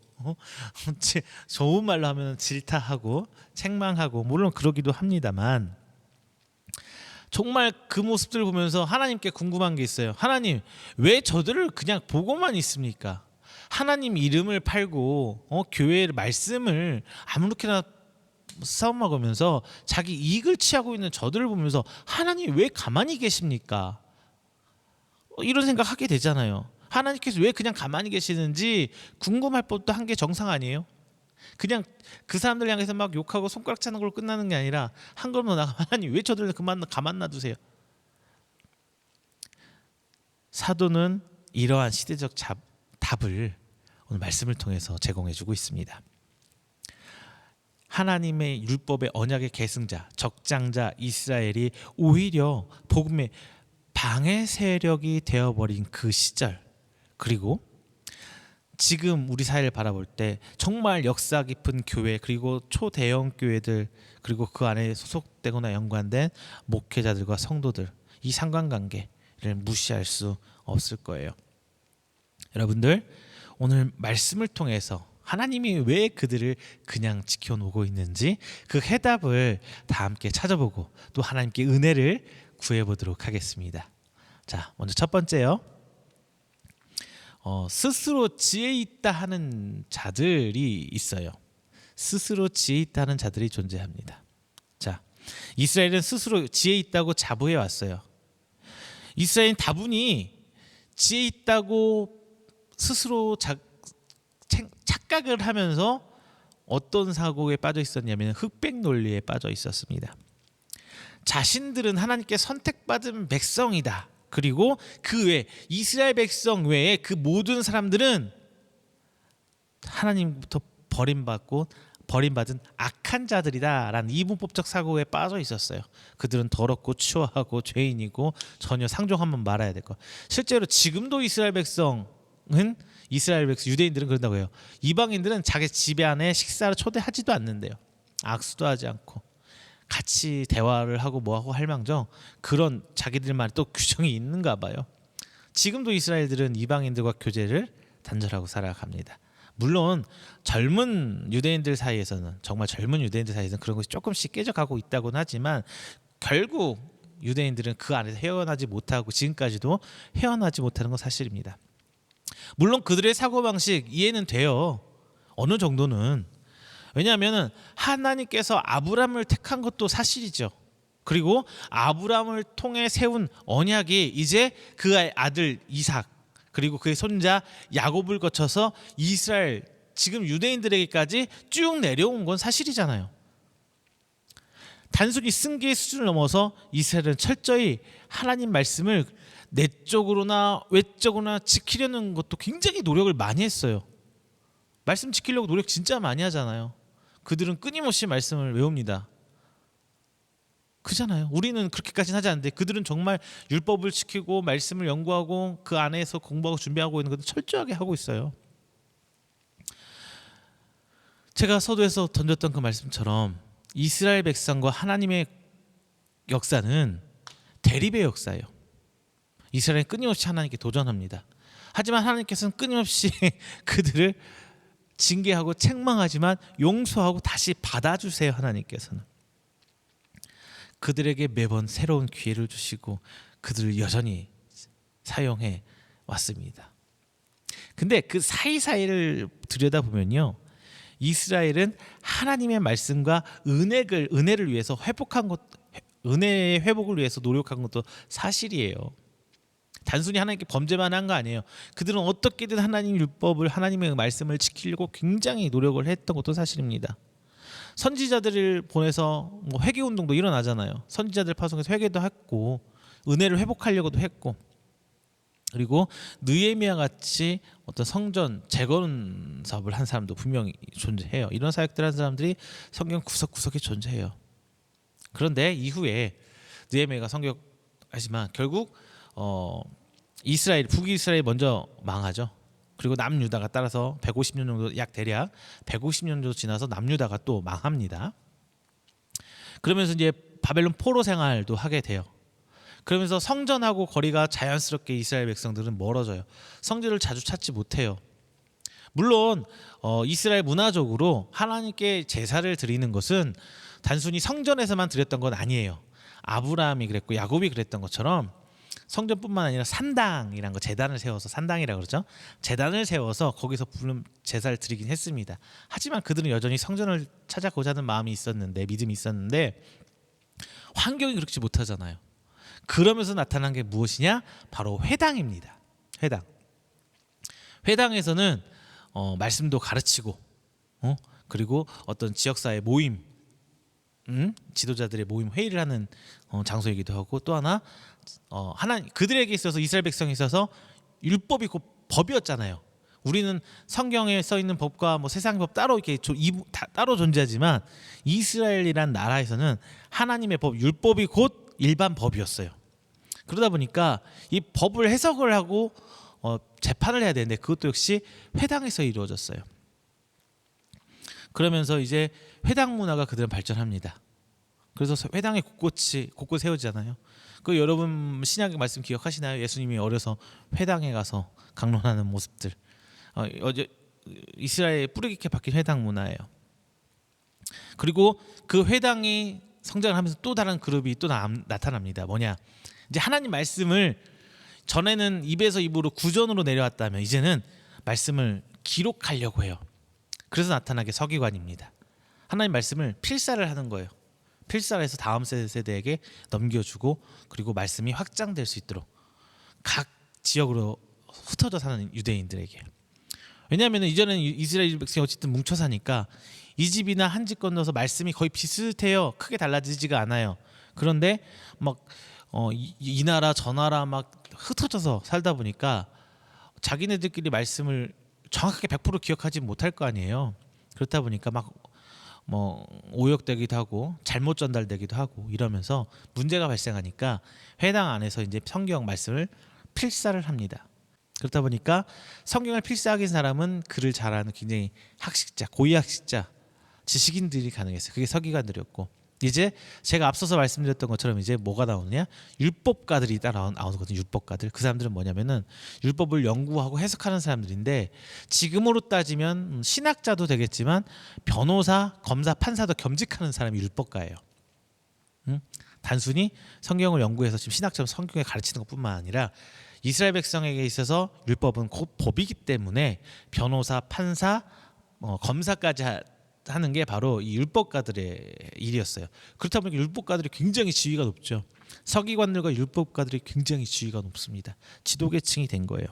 좋은 말로 하면 질타하고 책망하고 물론 그러기도 합니다만 정말 그 모습들을 보면서 하나님께 궁금한 게 있어요. 하나님 왜 저들을 그냥 보고만 있습니까? 하나님 이름을 팔고 교회의 말씀을 아무렇게나 싸움먹으면서 자기 이익을 취하고 있는 저들을 보면서 하나님 왜 가만히 계십니까? 이런 생각하게 되잖아요. 하나님께서 왜 그냥 가만히 계시는지 궁금할 법도 한 게 정상 아니에요? 그냥 그 사람들 향해서 막 욕하고 손가락 차는 걸로 끝나는 게 아니라 한 걸음 더 나가 하나님 왜 저들을 가만 놔두세요? 사도는 이러한 시대적 답을 오늘 말씀을 통해서 제공해주고 있습니다. 하나님의 율법의 언약의 계승자, 적장자 이스라엘이 오히려 복음의 방해 세력이 되어버린 그 시절, 그리고 지금 우리 사회를 바라볼 때 정말 역사 깊은 교회 그리고 초대형 교회들 그리고 그 안에 소속되거나 연관된 목회자들과 성도들 이 상관관계를 무시할 수 없을 거예요. 여러분들 오늘 말씀을 통해서 하나님이 왜 그들을 그냥 지켜놓고 있는지 그 해답을 다 함께 찾아보고 또 하나님께 은혜를 구해보도록 하겠습니다. 자, 먼저 첫 번째요. 스스로 지혜 있다 하는 자들이 있어요. 스스로 지혜 있다 하는 자들이 존재합니다. 자, 이스라엘은 스스로 지혜 있다고 자부해 왔어요. 이스라엘은 다분히 지혜 있다고 스스로 착각을 하면서 어떤 사고에 빠져 있었냐면 흑백 논리에 빠져 있었습니다. 자신들은 하나님께 선택받은 백성이다. 그리고 그 외 이스라엘 백성 외에 그 모든 사람들은 하나님부터 버림받은 악한 자들이다라는 이분법적 사고에 빠져 있었어요. 그들은 더럽고 추하고 죄인이고 전혀 상종하면 말아야 될 것. 실제로 지금도 유대인들은 그런다고 해요. 이방인들은 자기 집 안에 식사를 초대하지도 않는데요. 악수도 하지 않고 같이 대화를 하고 뭐하고 할망정 그런 자기들만의 또 규정이 있는가 봐요. 지금도 이스라엘들은 이방인들과 교제를 단절하고 살아갑니다. 물론 젊은 유대인들 사이에서는 그런 것이 조금씩 깨져가고 있다고는 하지만 결국 유대인들은 그 안에서 헤어나지 못하고 지금까지도 헤어나지 못하는 건 사실입니다. 물론 그들의 사고방식 이해는 돼요. 어느 정도는. 왜냐하면 하나님께서 아브라함을 택한 것도 사실이죠. 그리고 아브라함을 통해 세운 언약이 이제 그의 아들 이삭 그리고 그의 손자 야곱을 거쳐서 이스라엘 지금 유대인들에게까지 쭉 내려온 건 사실이잖아요. 단순히 승계의 수준을 넘어서 이스라엘은 철저히 하나님 말씀을 내적으로나 외적으로나 지키려는 것도 굉장히 노력을 많이 했어요. 말씀 지키려고 노력 진짜 많이 하잖아요. 그들은 끊임없이 말씀을 외웁니다. 그잖아요. 우리는 그렇게까지는 하지 않는데 그들은 정말 율법을 지키고 말씀을 연구하고 그 안에서 공부하고 준비하고 있는 것을 철저하게 하고 있어요. 제가 서두에서 던졌던 그 말씀처럼 이스라엘 백성과 하나님의 역사는 대립의 역사예요. 이스라엘은 끊임없이 하나님께 도전합니다. 하지만 하나님께서는 끊임없이 그들을 징계하고 책망하지만 용서하고 다시 받아주세요. 하나님께서는 그들에게 매번 새로운 기회를 주시고 그들을 여전히 사용해 왔습니다. 근데 그 사이사이를 들여다보면요, 이스라엘은 하나님의 말씀과 은혜를 위해서 은혜의 회복을 위해서 노력한 것도 사실이에요. 단순히 하나님께 범죄만 한 거 아니에요. 그들은 어떻게든 하나님 율법을 하나님의 말씀을 지키려고 굉장히 노력을 했던 것도 사실입니다. 선지자들을 보내서 회개 운동도 일어나잖아요. 선지자들 파송해서 회개도 했고 은혜를 회복하려고도 했고, 그리고 느헤미야 같이 어떤 성전 재건 사업을 한 사람도 분명히 존재해요. 이런 사역들 한 사람들이 성경 구석구석에 존재해요. 그런데 이후에 느헤미야가 성격하지만 결국 이스라엘 북이스라엘 먼저 망하죠. 그리고 남유다가 따라서 150년 정도 대략 150년 정도 지나서 남유다가 또 망합니다. 그러면서 이제 바벨론 포로 생활도 하게 돼요. 그러면서 성전하고 거리가 자연스럽게 이스라엘 백성들은 멀어져요. 성전을 자주 찾지 못해요. 물론 이스라엘 문화적으로 하나님께 제사를 드리는 것은 단순히 성전에서만 드렸던 건 아니에요. 아브라함이 그랬고 야곱이 그랬던 것처럼 성전뿐만 아니라 산당이란 거, 제단을 세워서, 산당이라고 그러죠. 제단을 세워서 거기서 부른 제사를 드리긴 했습니다. 하지만 그들은 여전히 성전을 찾아가고자 하는 마음이 있었는데, 믿음이 있었는데 환경이 그렇지 못하잖아요. 그러면서 나타난 게 무엇이냐? 바로 회당입니다. 회당. 회당에서는 말씀도 가르치고 그리고 어떤 지역사회 모임, 지도자들의 모임 회의를 하는 장소이기도 하고, 또 하나 그들에게 있어서, 이스라엘 백성에 있어서 율법이 곧 법이었잖아요. 우리는 성경에 써 있는 법과 뭐 세상의 법 따로 이렇게 따로 존재하지만 이스라엘이란 나라에서는 하나님의 법, 율법이 곧 일반 법이었어요. 그러다 보니까 이 법을 해석을 하고 재판을 해야 되는데 그것도 역시 회당에서 이루어졌어요. 그러면서 이제 회당 문화가 그들은 발전합니다. 그래서 회당에 곳곳 세워지잖아요. 그 여러분 신약의 말씀 기억하시나요? 예수님이 어려서 회당에 가서 강론하는 모습들. 어제 이스라엘 뿌리 깊게 박힌 회당 문화예요. 그리고 그 회당이 성장을 하면서 또 다른 그룹이 또 나타납니다. 뭐냐? 이제 하나님 말씀을 전에는 입에서 입으로 구전으로 내려왔다면 이제는 말씀을 기록하려고 해요. 그래서 나타난 게 서기관입니다. 하나님 말씀을 필사를 하는 거예요. 필사를 해서 다음 세대에게 넘겨주고, 그리고 말씀이 확장될 수 있도록 각 지역으로 흩어져 사는 유대인들에게. 왜냐하면 이전에는 이스라엘 백성이 어쨌든 뭉쳐 사니까 이 집이나 한 집 건너서 말씀이 거의 비슷해요. 크게 달라지지가 않아요. 그런데 막 이 나라 저 나라 막 흩어져서 살다 보니까 자기네들끼리 말씀을 정확하게 100% 기억하지 못할 거 아니에요. 그렇다 보니까 막 오역되기도 하고 잘못 전달되기도 하고 이러면서 문제가 발생하니까 회당 안에서 이제 성경 말씀을 필사를 합니다. 그렇다 보니까 성경을 필사하긴 사람은 글을 잘하는 굉장히 학식자, 고위학식자, 지식인들이 가능했어요. 그게 서기관들이었고, 이제 제가 앞서서 말씀드렸던 것처럼 이제 뭐가 나오느냐? 율법가들이 나오거든요. 율법가들. 그 사람들은 뭐냐면은 율법을 연구하고 해석하는 사람들인데, 지금으로 따지면 신학자도 되겠지만 변호사, 검사, 판사도 겸직하는 사람이 율법가예요. 단순히 성경을 연구해서 지금 신학처럼 성경에 가르치는 것뿐만 아니라 이스라엘 백성에게 있어서 율법은 곧 법이기 때문에 변호사, 판사, 검사까지 하는 게 바로 이 율법가들의 일이었어요. 그렇다 보니까 율법가들이 굉장히 지위가 높죠. 서기관들과 율법가들이 굉장히 지위가 높습니다. 지도계층이 된 거예요.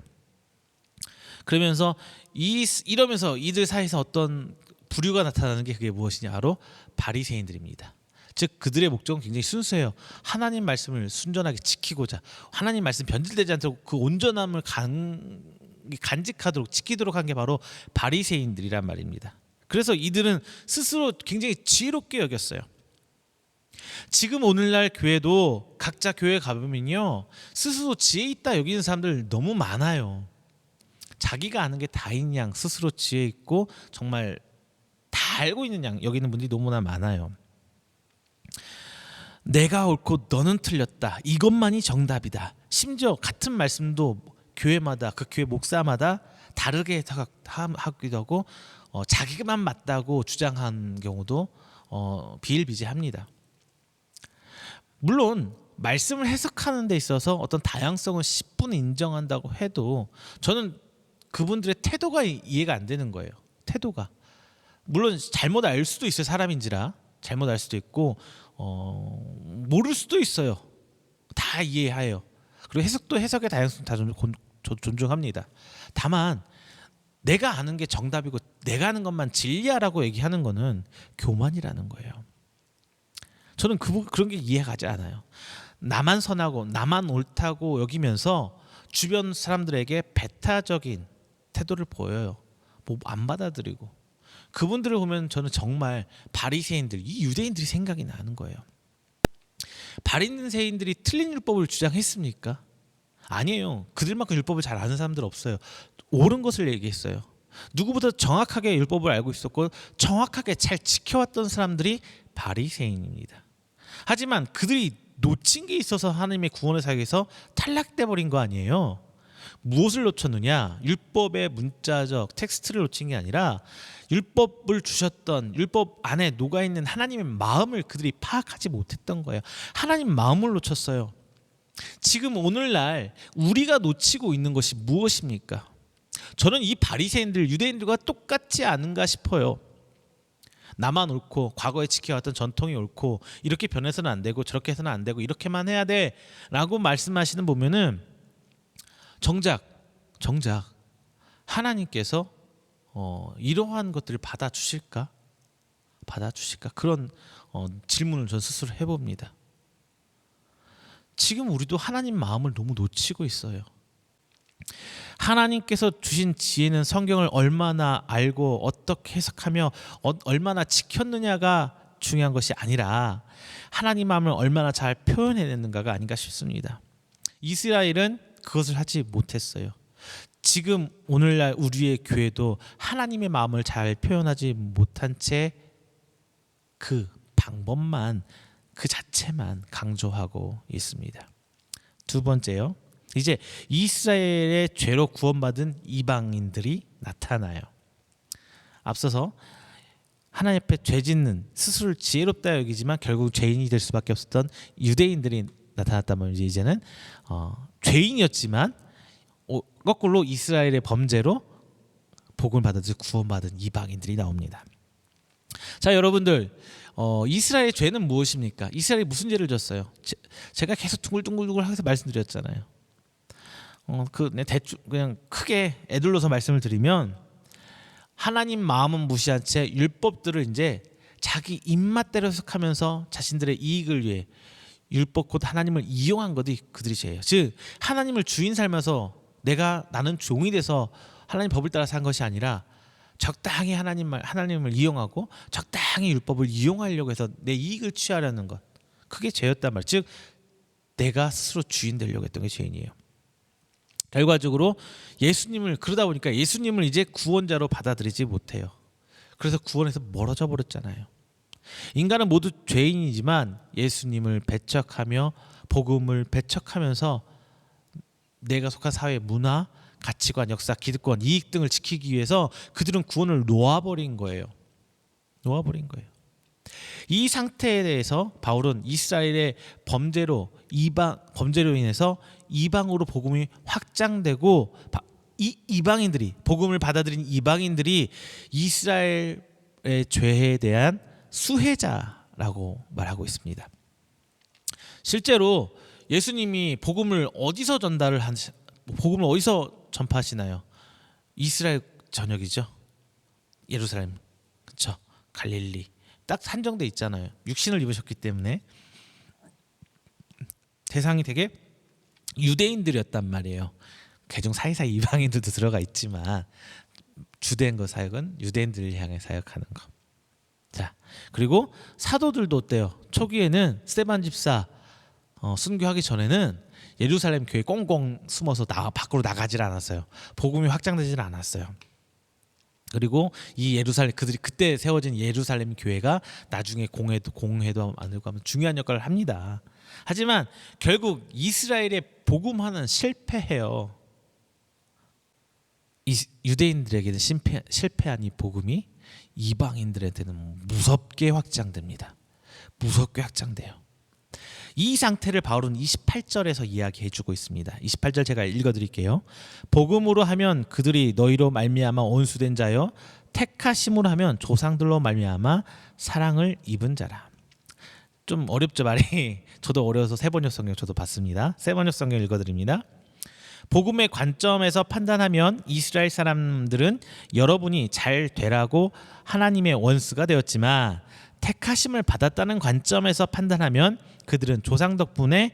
그러면서 이러면서 이들 사이에서 어떤 부류가 나타나는 게 그게 무엇이냐? 바로 바리새인들입니다. 즉 그들의 목적은 굉장히 순수해요. 하나님 말씀을 순전하게 지키고자, 하나님 말씀 변질되지 않도록 그 온전함을 간직하도록 지키도록 한 게 바로 바리새인들이란 말입니다. 그래서 이들은 스스로 굉장히 지혜롭게 여겼어요. 지금 오늘날 교회도 각자 교회 가보면요, 스스로 지혜 있다 여기는 사람들 너무 많아요. 자기가 아는 게 다인 양 스스로 지혜 있고 정말 다 알고 있는 양 여기는 분들이 너무나 많아요. 내가 옳고 너는 틀렸다, 이것만이 정답이다. 심지어 같은 말씀도 교회마다 그 교회 목사마다 다르게 하기도 하고 자기만 맞다고 주장한 경우도 비일비재합니다. 물론 말씀을 해석하는 데 있어서 어떤 다양성을 10분 인정한다고 해도 저는 그분들의 태도가 이해가 안 되는 거예요. 태도가. 물론 잘못 알 수도 있어요. 사람인지라 잘못 알 수도 있고 모를 수도 있어요. 다 이해해요. 그리고 해석의 다양성 다 존중합니다. 다만 내가 아는 게 정답이고 내가 아는 것만 진리야라고 얘기하는 거는 교만이라는 거예요. 저는 그런 게 이해가지 않아요. 나만 선하고 나만 옳다고 여기면서 주변 사람들에게 배타적인 태도를 보여요. 뭐 안 받아들이고. 그분들을 보면 저는 정말 바리새인들, 이 유대인들이 생각이 나는 거예요. 바리새인들이 틀린 율법을 주장했습니까? 아니에요. 그들만큼 율법을 잘 아는 사람들 없어요. 옳은 것을 얘기했어요. 누구보다 정확하게 율법을 알고 있었고 정확하게 잘 지켜왔던 사람들이 바리새인입니다. 하지만 그들이 놓친 게 있어서 하나님의 구원의 사역에서 탈락돼 버린 거 아니에요. 무엇을 놓쳤느냐? 율법의 문자적 텍스트를 놓친 게 아니라 율법을 주셨던 율법 안에 녹아있는 하나님의 마음을 그들이 파악하지 못했던 거예요. 하나님 마음을 놓쳤어요. 지금 오늘날 우리가 놓치고 있는 것이 무엇입니까? 저는 이 바리새인들 유대인들과 똑같지 않은가 싶어요. 나만 옳고 과거에 지켜왔던 전통이 옳고 이렇게 변해서는 안 되고 저렇게 해서는 안 되고 이렇게만 해야 돼라고 말씀하시는 보면은 정작 하나님께서 이러한 것들을 받아주실까 그런 질문을 전 스스로 해봅니다. 지금 우리도 하나님 마음을 너무 놓치고 있어요. 하나님께서 주신 지혜는 성경을 얼마나 알고 어떻게 해석하며 얼마나 지켰느냐가 중요한 것이 아니라 하나님 마음을 얼마나 잘 표현해냈는가가 아닌가 싶습니다. 이스라엘은 그것을 하지 못했어요. 지금 오늘날 우리의 교회도 하나님의 마음을 잘 표현하지 못한 채 그 방법만 그 자체만 강조하고 있습니다. 두 번째요. 이제 이스라엘의 죄로 구원받은 이방인들이 나타나요. 앞서서 하나님 앞에 죄 짓는 스스로를 지혜롭다 여기지만 결국 죄인이 될 수밖에 없었던 유대인들이 나타났다면 이제는 죄인이었지만 거꾸로 이스라엘의 범죄로 복음을 받아서 구원받은 이방인들이 나옵니다. 자, 여러분들 이스라엘의 죄는 무엇입니까? 이스라엘이 무슨 죄를 졌어요? 제가 계속 둥글둥글둥글 말씀드렸잖아요. 대충 그냥 크게 애둘러서 말씀을 드리면 하나님 마음은 무시한 채 율법들을 이제 자기 입맛대로 해석하면서 자신들의 이익을 위해 율법 곧 하나님을 이용한 것이 그들이 죄예요. 즉 하나님을 주인 살면서 나는 종이 돼서 하나님 법을 따라 산 것이 아니라 적당히 하나님을 이용하고 적당히 율법을 이용하려고 해서 내 이익을 취하려는 것, 그게 죄였단 말. 즉 내가 스스로 주인 되려고 했던 게 죄인이에요. 결과적으로 그러다 보니까 예수님을 이제 구원자로 받아들이지 못해요. 그래서 구원에서 멀어져 버렸잖아요. 인간은 모두 죄인이지만 예수님을 배척하며 복음을 배척하면서 내가 속한 사회의 문화, 가치관, 역사, 기득권, 이익 등을 지키기 위해서 그들은 구원을 놓아버린 거예요. 이 상태에 대해서 바울은 이스라엘의 범죄로 인해서 이방으로 복음이 확장되고 이방인들이 복음을 받아들인 이방인들이 이스라엘의 죄에 대한 수혜자라고 말하고 있습니다. 실제로 예수님이 복음을 어디서 전파하시나요? 이스라엘 전역이죠. 예루살렘, 그렇죠? 갈릴리 딱 한정돼 있잖아요. 육신을 입으셨기 때문에 대상이 되게 유대인들이었단 말이에요. 그중 사이사이 이방인들도 들어가 있지만 주된 거 사역은 유대인들을 향해 사역하는 거. 자, 그리고 사도들도 어때요? 초기에는 스데반 집사 순교하기 전에는 예루살렘 교회 꽁꽁 숨어서 밖으로 나가질 않았어요. 복음이 확장되질 않았어요. 그리고 이 예루살렘 그들이 그때 세워진 예루살렘 교회가 나중에 공회도 만들고 하면 중요한 역할을 합니다. 하지만 결국 이스라엘의 복음화는 실패해요. 유대인들에게는 실패한 이 복음이 이방인들한테는 무섭게 확장됩니다. 무섭게 확장돼요. 이 상태를 바울은 28절에서 이야기해주고 있습니다. 28절 제가 읽어드릴게요. 복음으로 하면 그들이 너희로 말미암아 온수된 자요, 택하심으로 하면 조상들로 말미암아 사랑을 입은 자라. 좀 어렵죠 말이. 저도 어려워서 세번역 성경 저도 봤습니다. 세번역 성경 읽어드립니다. 복음의 관점에서 판단하면 이스라엘 사람들은 여러분이 잘 되라고 하나님의 원수가 되었지만 택하심을 받았다는 관점에서 판단하면 그들은 조상 덕분에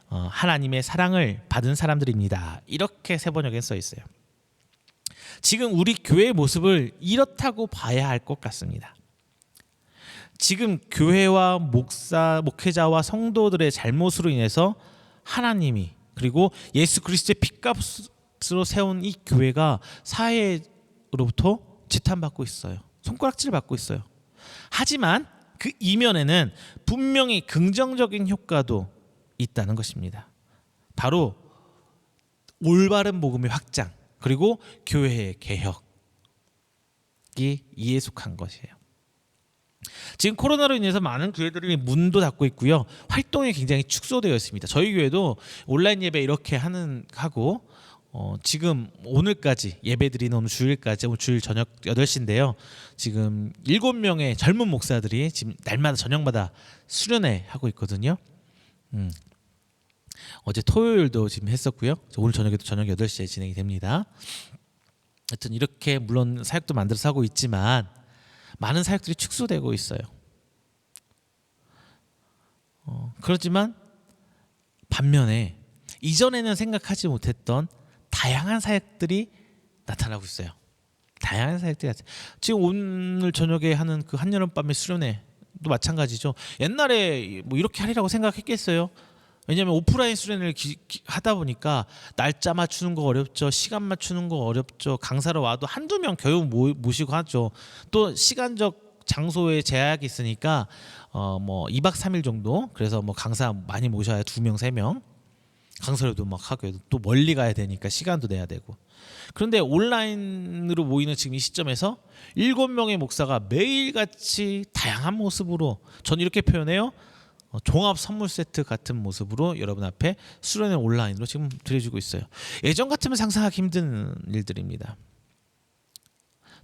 하나님의 사랑을 받은 사람들입니다. 이렇게 세번역에 써 있어요. 지금 우리 교회의 모습을 이렇다고 봐야 할 것 같습니다. 지금 교회와 목회자와 성도들의 잘못으로 인해서 하나님이 그리고 예수 그리스도의 핏값으로 세운 이 교회가 사회로부터 지탄받고 있어요. 손가락질 받고 있어요. 하지만 그 이면에는 분명히 긍정적인 효과도 있다는 것입니다. 바로 올바른 복음의 확장 그리고 교회의 개혁이 이에 속한 것이에요. 지금 코로나로 인해서 많은 교회들이 문도 닫고 있고요. 활동이 굉장히 축소되어 있습니다. 저희 교회도 온라인 예배 이렇게 하고 지금 오늘까지 예배드리는 오늘 주일까지 오늘 주일 저녁 8시인데요. 지금 7명의 젊은 목사들이 지금 날마다 저녁마다 수련회 하고 있거든요. 어제 토요일도 지금 했었고요. 오늘 저녁에도 저녁 8시에 진행이 됩니다. 하여튼 이렇게 물론 사역도 만들어서 하고 있지만 많은 사역들이 축소되고 있어요. 그렇지만 반면에 이전에는 생각하지 못했던 다양한 사역들이 나타나고 있어요. 다양한 사역들이 지금 오늘 저녁에 하는 그 한여름밤의 수련회도 마찬가지죠. 옛날에 뭐 이렇게 하리라고 생각했겠어요? 왜냐하면 오프라인 수련회를 하다 보니까 날짜 맞추는 거 어렵죠. 시간 맞추는 거 어렵죠. 강사로 와도 한두 명 겨우 모시고 하죠. 또 시간적 장소에 제약이 있으니까 뭐 2박 3일 정도. 그래서 뭐 강사 많이 모셔야 2명, 3명. 강사료도 막 하고 또 멀리 가야 되니까 시간도 내야 되고. 그런데 온라인으로 모이는 지금 이 시점에서 7명의 목사가 매일같이 다양한 모습으로 전 이렇게 표현해요. 종합 선물 세트 같은 모습으로 여러분 앞에 수련회 온라인으로 지금 드려주고 있어요. 예전 같으면 상상하기 힘든 일들입니다.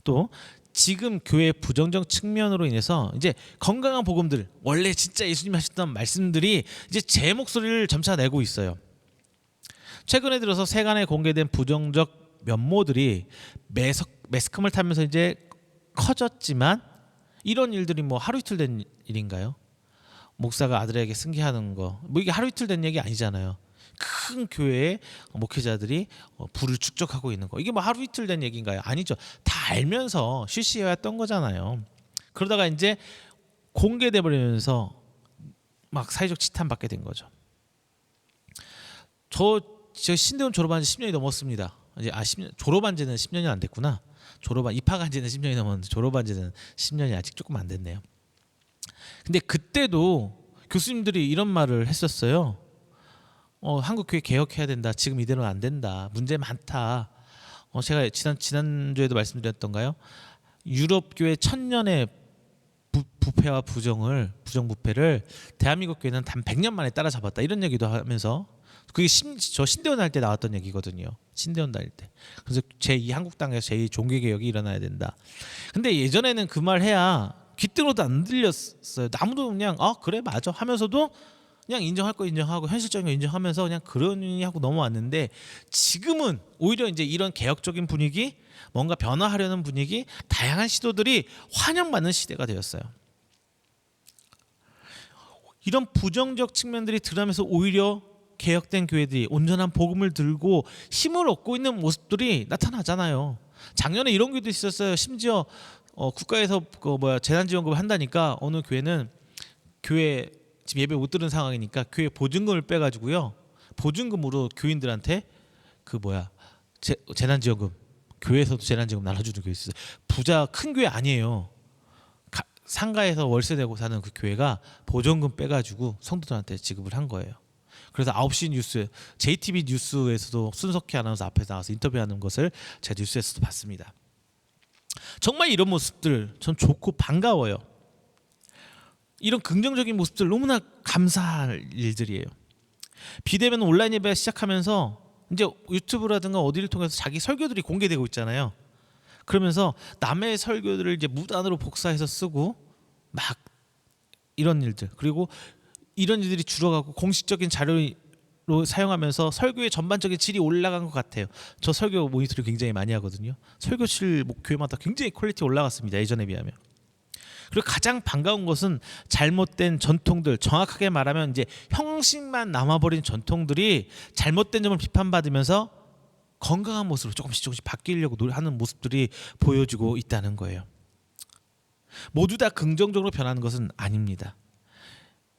또 지금 교회 부정적 측면으로 인해서 이제 건강한 복음들 원래 진짜 예수님 하셨던 말씀들이 이제 제 목소리를 점차 내고 있어요. 최근에 들어서 세간에 공개된 부정적 면모들이 매스컴을 타면서 이제 커졌지만 이런 일들이 뭐 하루 이틀 된 일인가요? 목사가 아들에게 승계하는 거, 뭐 이게 하루 이틀 된 얘기 아니잖아요. 큰 교회의 목회자들이 부를 축적하고 있는 거, 이게 뭐 하루 이틀 된 얘기인가요? 아니죠. 다 알면서 쉬쉬해왔던 거잖아요. 그러다가 이제 공개돼 버리면서 막 사회적 지탄받게 된 거죠. 저 신대원 졸업한 지 10년이 넘었습니다. 이제 10년, 졸업한 지는 10년이 안 됐구나. 입학한 지는 10년이 넘었는데 졸업한 지는 10년이 아직 조금 안 됐네요. 근데 그때도 교수님들이 이런 말을 했었어요. 한국 교회 개혁해야 된다. 지금 이대로는 안 된다. 문제 많다. 제가 지난주에도 말씀드렸던가요? 유럽 교회 1000년의 부패와 부정부패를 대한민국 교회는 단 100년 만에 따라잡았다. 이런 얘기도 하면서 그게 저 신대원 할 때 나왔던 얘기거든요. 신대원 다닐 때. 그래서 제2 한국 땅에서 제2 종교개혁이 일어나야 된다. 근데 예전에는 그 말 해야 귀등으로도 안 들렸어요. 아무도 그냥 그래 맞아 하면서도 그냥 인정할 거 인정하고 현실적인 거 인정하면서 그냥 그러니 하고 넘어왔는데 지금은 오히려 이제 이런 개혁적인 분위기, 뭔가 변화하려는 분위기, 다양한 시도들이 환영받는 시대가 되었어요. 이런 부정적 측면들이 드러나면서 오히려 개혁된 교회들이 온전한 복음을 들고 힘을 얻고 있는 모습들이 나타나잖아요. 작년에 이런 교회도 있었어요. 심지어 국가에서 재난지원금을 한다니까 어느 교회는 교회 지금 예배 못 들은 상황이니까 교회 보증금을 빼가지고요, 보증금으로 교인들한테 재난지원금, 교회에서도 재난지원금 나눠주는 교회 있어요. 부자 큰 교회 아니에요. 상가에서 월세 내고 사는 그 교회가 보증금 빼가지고 성도들한테 지급을 한 거예요. 그래서 9시 뉴스, JTB 뉴스에서도 손석희 아나운서 앞에서 나와서 인터뷰하는 것을 제가 뉴스에서도 봤습니다. 정말 이런 모습들 전 좋고 반가워요. 이런 긍정적인 모습들 너무나 감사할 일들이에요. 비대면 온라인 예배 시작하면서 이제 유튜브라든가 어디를 통해서 자기 설교들이 공개되고 있잖아요. 그러면서 남의 설교들을 이제 무단으로 복사해서 쓰고 막 이런 일들, 그리고 이런 일들이 줄어가고 공식적인 자료로 사용하면서 설교의 전반적인 질이 올라간 것 같아요. 저 설교 모니터를 굉장히 많이 하거든요. 설교실 교회마다 굉장히 퀄리티 올라갔습니다. 예전에 비하면. 그리고 가장 반가운 것은 잘못된 전통들, 정확하게 말하면 이제 형식만 남아버린 전통들이 잘못된 점을 비판받으면서 건강한 모습으로 조금씩 바뀌려고 하는 모습들이 보여지고 있다는 거예요. 모두 다 긍정적으로 변하는 것은 아닙니다.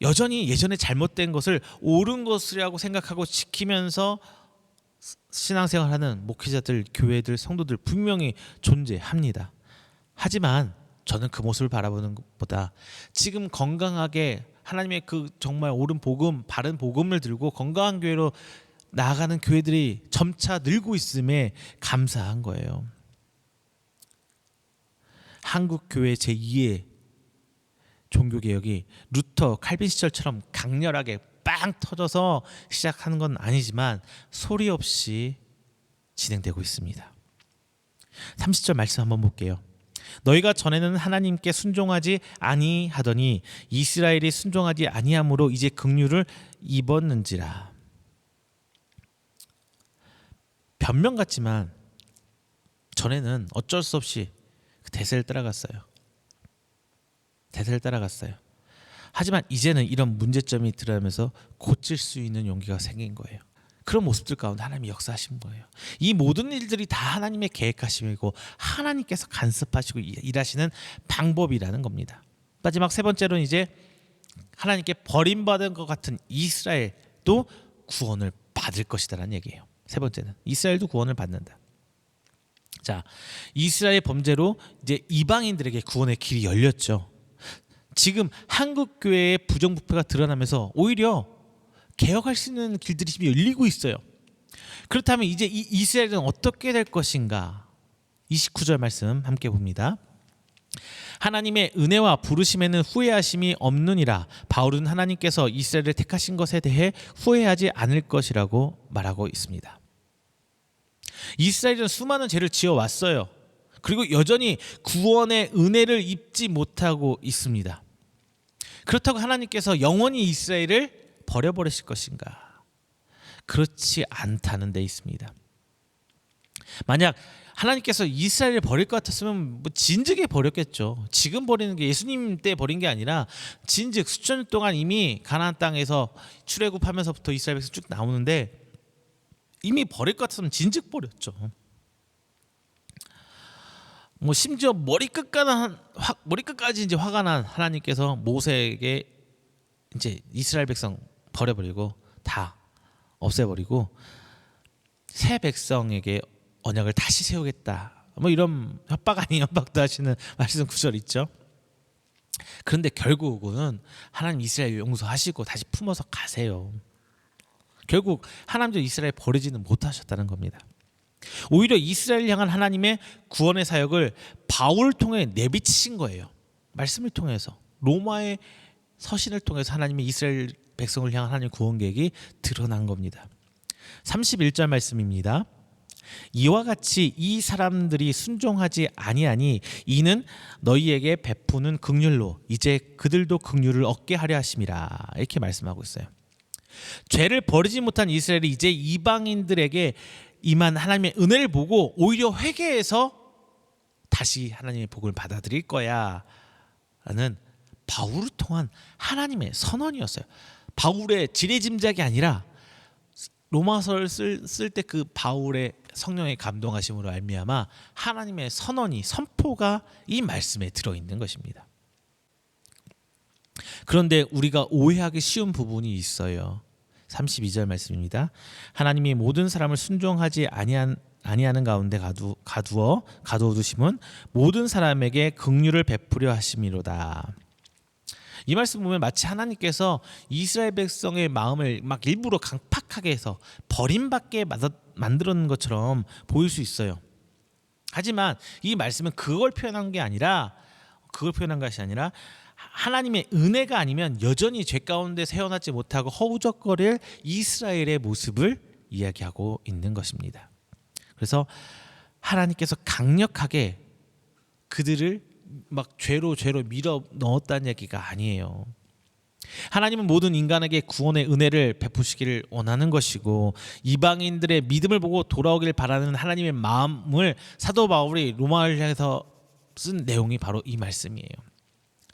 여전히 예전에 잘못된 것을 옳은 것이라고 생각하고 지키면서 신앙생활하는 목회자들, 교회들, 성도들 분명히 존재합니다. 하지만 저는 그 모습을 바라보는 것보다 지금 건강하게 하나님의 그 정말 옳은 복음, 바른 복음을 들고 건강한 교회로 나아가는 교회들이 점차 늘고 있음에 감사한 거예요. 한국 교회 제2의 종교개혁이 루터, 칼빈 시절처럼 강렬하게 빵 터져서 시작하는 건 아니지만 소리 없이 진행되고 있습니다. 30절 말씀 한번 볼게요. 너희가 전에는 하나님께 순종하지 아니하더니 이스라엘이 순종하지 아니함으로 이제 긍휼을 입었는지라. 변명 같지만 전에는 어쩔 수 없이 대세를 따라갔어요. 하지만 이제는 이런 문제점이 드러나면서 고칠 수 있는 용기가 생긴 거예요. 그런 모습들 가운데 하나님이 역사하신 거예요. 이 모든 일들이 다 하나님의 계획하심이고 하나님께서 간섭하시고 일하시는 방법이라는 겁니다. 마지막 세 번째로는 이제 하나님께 버림받은 것 같은 이스라엘도 구원을 받을 것이다라는 얘기예요. 세 번째는 이스라엘도 구원을 받는다. 자, 이스라엘 범죄로 이제 이방인들에게 구원의 길이 열렸죠. 지금 한국 교회의 부정부패가 드러나면서 오히려 개혁할 수 있는 길들이 지금 열리고 있어요. 그렇다면 이제 이 이스라엘은 어떻게 될 것인가? 29절 말씀 함께 봅니다. 하나님의 은혜와 부르심에는 후회하심이 없느니라. 바울은 하나님께서 이스라엘을 택하신 것에 대해 후회하지 않을 것이라고 말하고 있습니다. 이스라엘은 수많은 죄를 지어왔어요. 그리고 여전히 구원의 은혜를 입지 못하고 있습니다. 그렇다고 하나님께서 영원히 이스라엘을 버려버리실 것인가? 그렇지 않다는 데 있습니다. 만약 하나님께서 이스라엘을 버릴 것 같았으면 진즉에 버렸겠죠. 지금 버리는 게 예수님 때 버린 게 아니라 진즉 수천 년 동안 이미 가나안 땅에서 출애굽하면서부터 이스라엘 백성 쭉 나오는데 이미 버릴 것 같았으면 진즉 버렸죠. 심지어 머리끝까지 이제 화가 난 하나님께서 모세에게 이제 이스라엘 백성 버려버리고 다 없애버리고 새 백성에게 언약을 다시 세우겠다. 이런 협박 아닌 협박도 하시는 말씀 구절 있죠. 그런데 결국은 하나님 이스라엘 용서하시고 다시 품어서 가세요. 결국 하나님도 이스라엘 버리지는 못하셨다는 겁니다. 오히려 이스라엘 향한 하나님의 구원의 사역을 바울을 통해 내비치신 거예요. 말씀을 통해서 로마의 서신을 통해서 하나님의 이스라엘 백성을 향한 하나님의 구원 계획이 드러난 겁니다. 31절 말씀입니다. 이와 같이 이 사람들이 순종하지 아니하니 이는 너희에게 베푸는 긍휼로 이제 그들도 긍휼을 얻게 하려 하심이라. 이렇게 말씀하고 있어요. 죄를 버리지 못한 이스라엘이 이제 이방인들에게 임한 하나님의 은혜를 보고 오히려 회개해서 다시 하나님의 복을 받아들일 거야 라는 바울을 통한 하나님의 선언이었어요. 바울의 지레짐작이 아니라 로마서를 쓸 때 그 바울의 성령의 감동하심으로 말미암아 하나님의 선언이 선포가 이 말씀에 들어있는 것입니다. 그런데 우리가 오해하기 쉬운 부분이 있어요. 32절 하나님이 모든 사람을 순종하지 아니하는 가운데 가두어 두심은 모든 사람에게 긍휼을 베푸려 하심이로다. 이 말씀 보면 마치 하나님께서 이스라엘 백성의 마음을 막 일부러 강팍하게 해서 버림받게 만들었는 것처럼 보일 수 있어요. 하지만 이 말씀은 그걸 표현한 것이 아니라 하나님의 은혜가 아니면 여전히 죄 가운데 세어나지 못하고 허우적거릴 이스라엘의 모습을 이야기하고 있는 것입니다. 그래서 하나님께서 강력하게 그들을 막 죄로 밀어 넣었다는 얘기가 아니에요. 하나님은 모든 인간에게 구원의 은혜를 베푸시기를 원하는 것이고 이방인들의 믿음을 보고 돌아오길 바라는 하나님의 마음을 사도 바울이 로마를 향해서 쓴 내용이 바로 이 말씀이에요.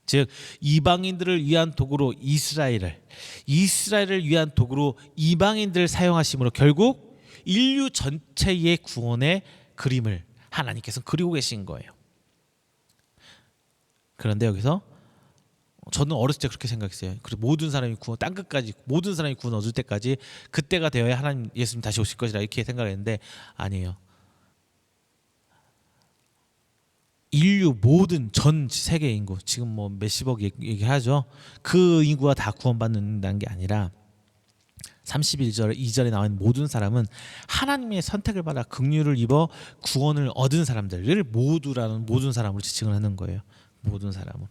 즉 이방인들을 위한 도구로 이스라엘을 위한 도구로 이방인들을 사용하심으로 결국 인류 전체의 구원의 그림을 하나님께서 그리고 계신 거예요. 그런데 여기서 저는 어렸을 때 그렇게 생각했어요. 그리고 모든 사람이 구원, 땅 끝까지 모든 사람이 구원 얻을 때까지 그때가 되어야 하나님 예수님 다시 오실 것이라 이렇게 생각했는데 아니에요. 인류 모든 전 세계 인구 지금 뭐 몇십억 얘기하죠. 그 인구가 다 구원받는다는 게 아니라 31절 2절에 나와 있는 모든 사람은 하나님의 선택을 받아 긍휼을 입어 구원을 얻은 사람들을 모두라는 모든 사람으로 지칭을 하는 거예요. 모든 사람으로.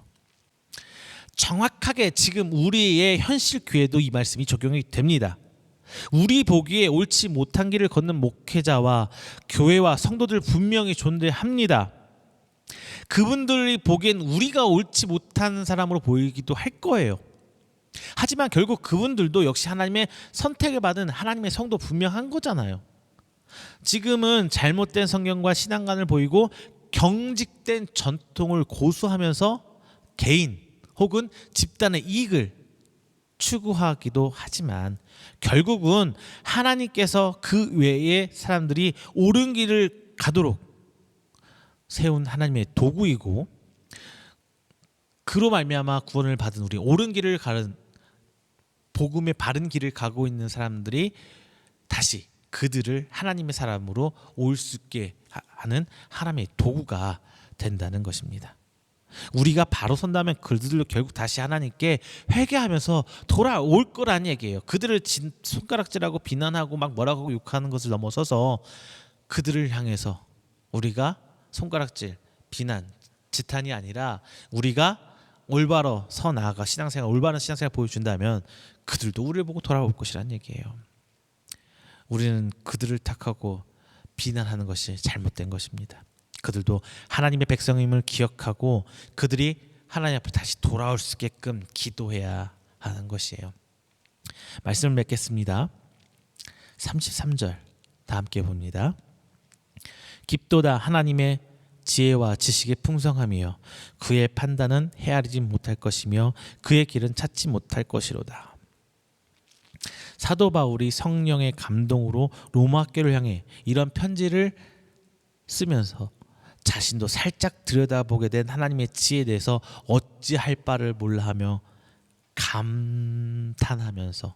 정확하게 지금 우리의 현실 교회도 이 말씀이 적용이 됩니다. 우리 보기에 옳지 못한 길을 걷는 목회자와 교회와 성도들 분명히 존재합니다. 그분들이 보기엔 우리가 옳지 못한 사람으로 보이기도 할 거예요. 하지만 결국 그분들도 역시 하나님의 선택을 받은 하나님의 성도 분명한 거잖아요. 지금은 잘못된 성경과 신앙관을 보이고 경직된 전통을 고수하면서 개인 혹은 집단의 이익을 추구하기도 하지만 결국은 하나님께서 그 외의 사람들이 옳은 길을 가도록 세운 하나님의 도구이고 그로 말미암아 구원을 받은 우리 옳은 길을 가는 복음의 바른 길을 가고 있는 사람들이 다시 그들을 하나님의 사람으로 올 수 있게 하는 하나님의 도구가 된다는 것입니다. 우리가 바로 선다면 그들도 결국 다시 하나님께 회개하면서 돌아올 거란 얘기예요. 그들을 손가락질하고 비난하고 막 뭐라고 욕하는 것을 넘어서서 그들을 향해서 우리가 손가락질, 비난, 지탄이 아니라 우리가 올바로 서 나아가 신앙생활 올바른 신앙생활 보여준다면 그들도 우리를 보고 돌아올 것이란 얘기예요. 우리는 그들을 탓하고 비난하는 것이 잘못된 것입니다. 그들도 하나님의 백성임을 기억하고 그들이 하나님 앞에 다시 돌아올 수 있게끔 기도해야 하는 것이에요. 말씀을 맺겠습니다. 33절 다 함께 봅니다. 깊도다 하나님의 지혜와 지식의 풍성함이여 그의 판단은 헤아리지 못할 것이며 그의 길은 찾지 못할 것이로다. 사도 바울이 성령의 감동으로 로마 교회를 향해 이런 편지를 쓰면서 자신도 살짝 들여다보게 된 하나님의 지혜에 대해서 어찌할 바를 몰라하며 감탄하면서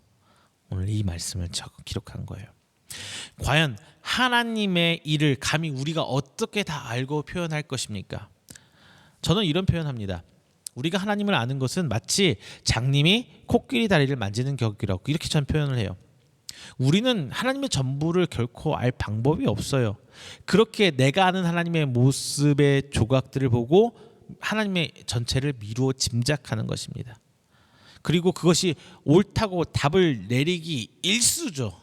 오늘 이 말씀을 기록한 거예요. 과연 하나님의 일을 감히 우리가 어떻게 다 알고 표현할 것입니까? 저는 이런 표현합니다. 우리가 하나님을 아는 것은 마치 장님이 코끼리 다리를 만지는 격이라고 이렇게 저는 표현을 해요. 우리는 하나님의 전부를 결코 알 방법이 없어요. 그렇게 내가 아는 하나님의 모습의 조각들을 보고 하나님의 전체를 미루어 짐작하는 것입니다. 그리고 그것이 옳다고 답을 내리기 일수죠.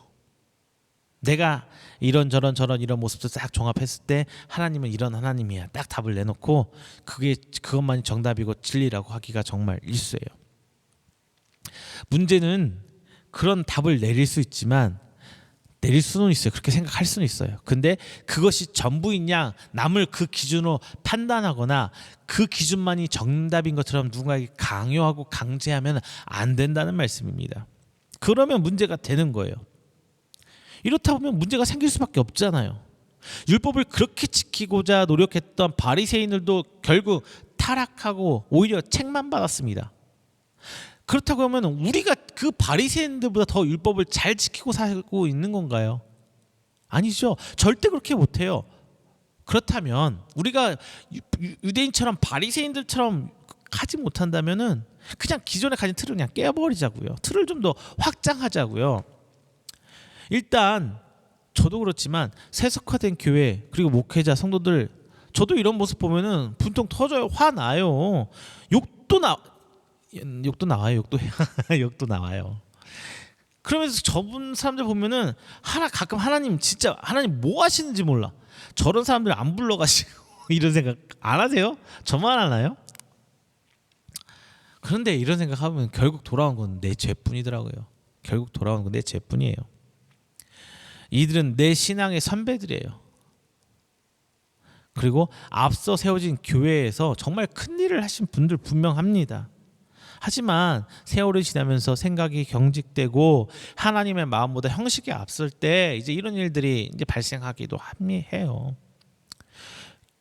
내가 이런 이런 모습도 싹 종합했을 때 하나님은 이런 하나님이야 딱 답을 내놓고 그것만이 정답이고 진리라고 하기가 정말 일수예요. 문제는 그런 답을 내릴 수 있지만 내릴 수는 있어요. 그렇게 생각할 수는 있어요. 근데 그것이 전부이냐 남을 그 기준으로 판단하거나 그 기준만이 정답인 것처럼 누군가에게 강요하고 강제하면 안 된다는 말씀입니다. 그러면 문제가 되는 거예요. 이렇다 보면 문제가 생길 수밖에 없잖아요. 율법을 그렇게 지키고자 노력했던 바리새인들도 결국 타락하고 오히려 책만 받았습니다. 그렇다고 하면 우리가 그 바리새인들보다 더 율법을 잘 지키고 살고 있는 건가요? 아니죠. 절대 그렇게 못해요. 그렇다면 우리가 유대인처럼 바리새인들처럼 하지 못한다면은 그냥 기존에 가진 틀을 그냥 깨버리자고요. 틀을 좀 더 확장하자고요. 일단 저도 그렇지만 세속화된 교회 그리고 목회자 성도들 저도 이런 모습 보면은 분통 터져요. 화나요. 욕도 나와요. 욕도 나와요. 그러면서 저분 사람들 보면은 가끔 하나님 진짜 하나님 뭐 하시는지 몰라. 저런 사람들 안 불러가시고 이런 생각 안 하세요? 저만 하나요? 그런데 이런 생각하면 결국 돌아온 건 내 죄뿐이더라고요. 결국 돌아온 건 내 죄뿐이에요. 이들은 내 신앙의 선배들이에요. 그리고 앞서 세워진 교회에서 정말 큰 일을 하신 분들 분명합니다. 하지만 세월이 지나면서 생각이 경직되고 하나님의 마음보다 형식에 앞설 때 이제 이런 일들이 이제 발생하기도 해요.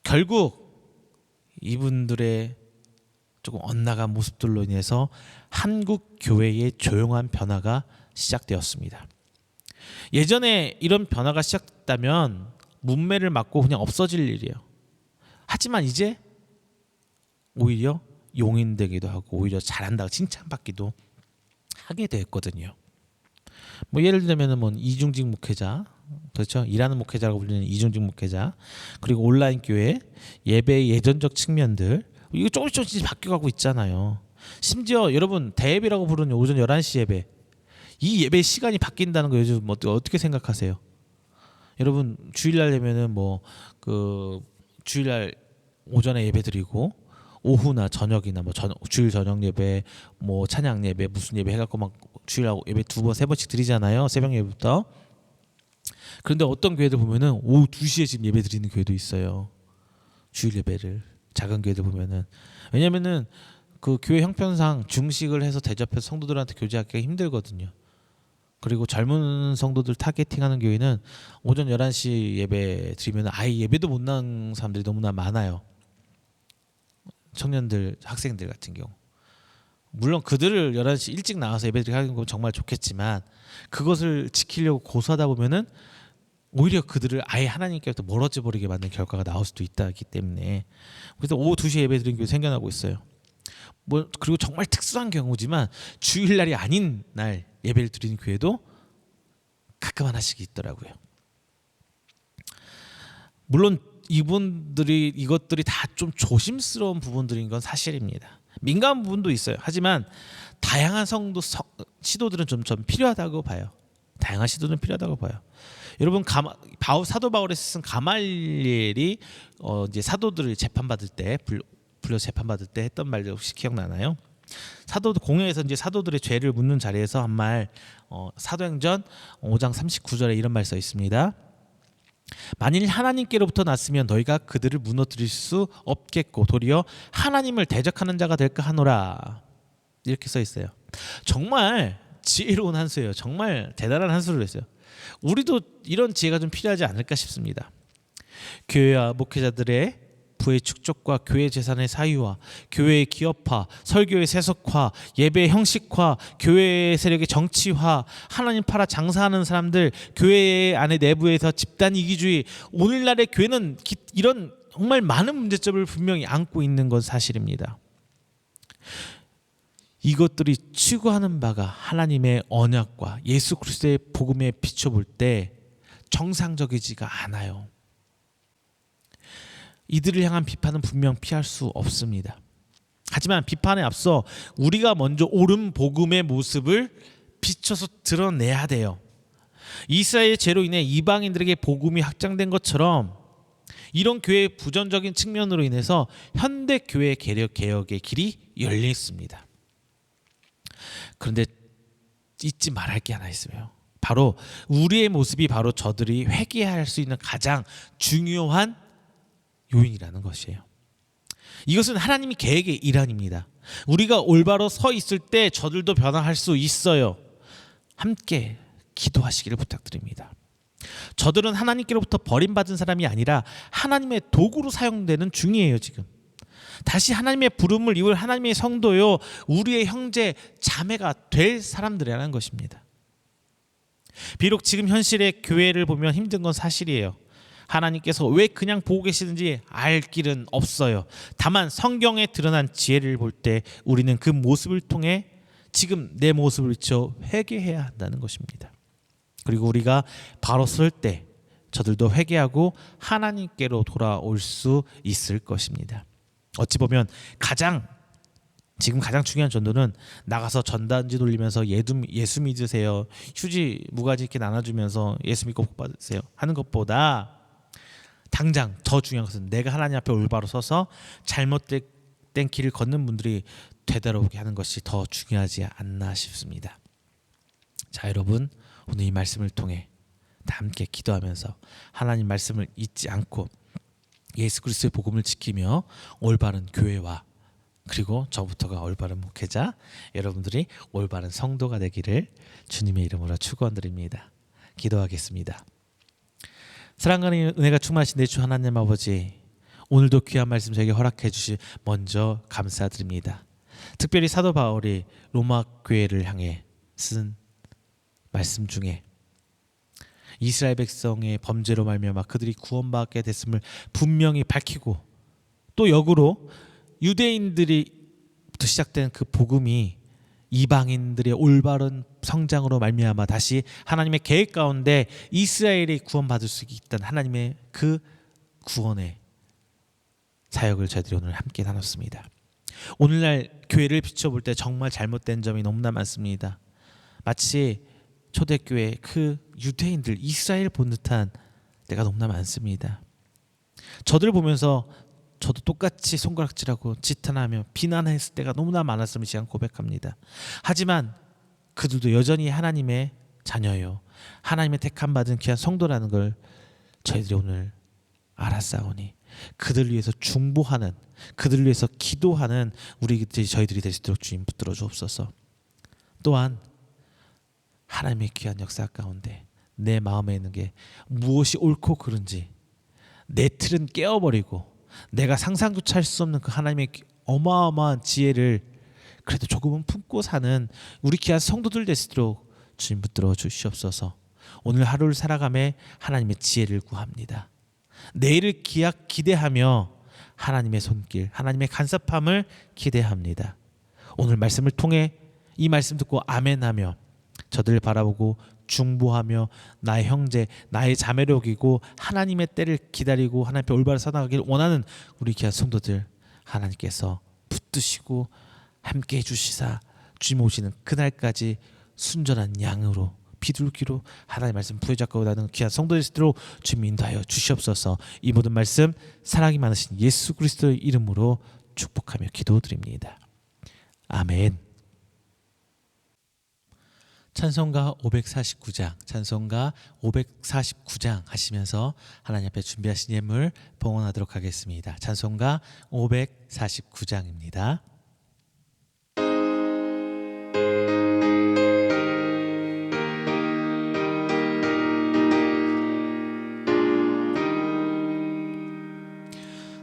결국 이분들의 조금 엇나간 모습들로 인해서 한국 교회의 조용한 변화가 시작되었습니다. 예전에 이런 변화가 시작됐다면 문매를 맞고 그냥 없어질 일이에요. 하지만 이제 오히려 용인되기도 하고 오히려 잘한다고 칭찬받기도 하게 됐거든요. 뭐 예를 들면은 뭐 이중직 목회자, 그렇죠? 일하는 목회자라고 불리는 이중직 목회자, 그리고 온라인 교회 예배의 예전적 측면들, 이거 조금씩 바뀌어가고 있잖아요. 심지어 여러분 대예배라고 부르는 오전 11시 예배, 이 예배 시간이 바뀐다는 거 요즘 어떻게 생각하세요? 여러분 주일날 되면은 뭐 그 주일날 오전에 예배 드리고 오후나 저녁이나 뭐 주일 저녁 예배, 뭐 찬양 예배, 무슨 예배 해갖고 막 주일 예배 2번 3번씩 드리잖아요. 새벽 예배부터. 그런데 어떤 교회들 보면은 오후 2시에 지금 예배 드리는 교회도 있어요. 주일 예배를 작은 교회들 보면은. 왜냐면은 그 교회 형편상 중식을 해서 대접해서 성도들한테 교제하기가 힘들거든요. 그리고 젊은 성도들 타겟팅하는 교회는 오전 11시 예배 드리면 아예 예배도 못 나온 사람들이 너무나 많아요. 청년들, 학생들 같은 경우. 물론 그들을 11시 일찍 나와서 예배드리게 하는 건 정말 좋겠지만 그것을 지키려고 고수하다 보면은 오히려 그들을 아예 하나님께로부터 멀어져 버리게 만든 결과가 나올 수도 있다기 때문에, 그래서 오후 2시에 예배드리는 교회 생겨나고 있어요. 뭐 그리고 정말 특수한 경우지만 주일날이 아닌 날 예배를 드리는 교회도 가끔 하나씩 있더라고요. 물론 이것들이 다 좀 조심스러운 부분들인 건 사실입니다. 민감한 부분도 있어요. 하지만 다양한 시도들은 좀 필요하다고 봐요. 다양한 시도는 필요하다고 봐요. 여러분 사도 바울이 쓴 가말리엘이 이제 사도들을 재판받을 때 불려 재판받을 때 했던 말들 혹시 기억나나요? 공회에서 이제 사도들의 죄를 묻는 자리에서 한 말, 사도행전 5장 39절에 이런 말 써 있습니다. 만일 하나님께로부터 났으면 너희가 그들을 무너뜨릴 수 없겠고 도리어 하나님을 대적하는 자가 될까 하노라. 이렇게 써 있어요. 정말 지혜로운 한수예요. 정말 대단한 한수를 했어요. 우리도 이런 지혜가 좀 필요하지 않을까 싶습니다. 교회와 목회자들의 부의 축적과 교회 재산의 사유화, 교회의 기업화, 설교의 세속화, 예배의 형식화, 교회 세력의 정치화, 하나님 팔아 장사하는 사람들, 교회 안에 내부에서 집단 이기주의, 오늘날의 교회는 이런 정말 많은 문제점을 분명히 안고 있는 건 사실입니다. 이것들이 추구하는 바가 하나님의 언약과 예수 그리스도의 복음에 비춰볼 때 정상적이지가 않아요. 이들을 향한 비판은 분명 피할 수 없습니다. 하지만 비판에 앞서 우리가 먼저 옳은 복음의 모습을 비춰서 드러내야 돼요. 이스라엘의 죄로 인해 이방인들에게 복음이 확장된 것처럼 이런 교회의 부정적인 측면으로 인해서 현대 교회 개혁의 길이 열려 있습니다. 그런데 잊지 말할 게 하나 있어요. 바로 우리의 모습이 바로 저들이 회개할 수 있는 가장 중요한 요인이라는 것이에요. 이것은 하나님의 계획의 일환입니다. 우리가 올바로 서 있을 때 저들도 변화할 수 있어요. 함께 기도하시기를 부탁드립니다. 저들은 하나님께로부터 버림받은 사람이 아니라 하나님의 도구로 사용되는 중이에요. 지금 다시 하나님의 부름을 입을 하나님의 성도요, 우리의 형제 자매가 될 사람들이라는 것입니다. 비록 지금 현실의 교회를 보면 힘든 건 사실이에요. 하나님께서 왜 그냥 보고 계시는지 알 길은 없어요. 다만 성경에 드러난 지혜를 볼 때 우리는 그 모습을 통해 지금 내 모습을 비춰 회개해야 한다는 것입니다. 그리고 우리가 바로 설 때 저들도 회개하고 하나님께로 돌아올 수 있을 것입니다. 어찌 보면 지금 가장 중요한 전도는 나가서 전단지 돌리면서 예수 믿으세요, 휴지 무가지 이렇게 나눠주면서 예수 믿고 복 받으세요 하는 것보다 당장 더 중요한 것은 내가 하나님 앞에 올바로 서서 잘못된 길을 걷는 분들이 되돌아오게 하는 것이 더 중요하지 않나 싶습니다. 자, 여러분, 오늘 이 말씀을 통해 다 함께 기도하면서 하나님 말씀을 잊지 않고 예수 그리스도의 복음을 지키며 올바른 교회와 그리고 저부터가 올바른 목회자, 여러분들이 올바른 성도가 되기를 주님의 이름으로 축원드립니다. 기도하겠습니다. 사랑하는 은혜가 충만하신 내 주 하나님 아버지, 오늘도 귀한 말씀 저에게 허락해 주시 먼저 감사드립니다. 특별히 사도 바울이 로마 교회를 향해 쓴 말씀 중에 이스라엘 백성의 범죄로 말미암아 그들이 구원받게 됐음을 분명히 밝히고, 또 역으로 유대인들이부터 시작된 그 복음이 이방인들의 올바른 성장으로 말미암아 다시 하나님의 계획 가운데 이스라엘이 구원받을 수 있다는 하나님의 그 구원의 사역을 저희들이 오늘 함께 나눴습니다. 오늘날 교회를 비춰볼 때 정말 잘못된 점이 너무나 많습니다. 마치 초대교회 그 유대인들 이스라엘 본 듯한 때가 너무나 많습니다. 저들 보면서 저도 똑같이 손가락질하고 지탄하며 비난했을 때가 너무나 많았음을 시간 고백합니다. 하지만 그들도 여전히 하나님의 자녀요, 하나님의 택함 받은 귀한 성도라는 걸 저희들이 오늘 알았사오니 그들을 위해서 중보하는, 그들을 위해서 기도하는 저희들이 될 수 있도록 주님 붙들어 주옵소서. 또한 하나님의 귀한 역사 가운데 내 마음에 있는 게 무엇이 옳고 그른지 내 틀은 깨어버리고 내가 상상조차 할 수 없는 그 하나님의 어마어마한 지혜를 그래도 조금은 품고 사는 우리 귀한 성도들 될 수 있도록 주님 붙들어 주시옵소서. 오늘 하루를 살아가며 하나님의 지혜를 구합니다. 내일을 기대하며 하나님의 손길, 하나님의 간섭함을 기대합니다. 오늘 말씀을 통해 이 말씀 듣고 아멘하며 저들을 바라보고 중보하며 나의 형제, 나의 자매를 여기고 하나님의 때를 기다리고 하나님 앞에 올바로 서나가길 원하는 우리 귀한 성도들 하나님께서 붙드시고 함께 해주시사 주님 오시는 그날까지 순전한 양으로 비둘기로 하나님의 말씀 부여잡고 나는 귀한 성도들로 주님 인도하여 주시옵소서. 이 모든 말씀 사랑이 많으신 예수 그리스도의 이름으로 축복하며 기도드립니다. 아멘. 찬송가 549장, 찬송가 549장 하시면서 하나님 앞에 준비하신 예물 봉헌하도록 하겠습니다. 찬송가 549장입니다.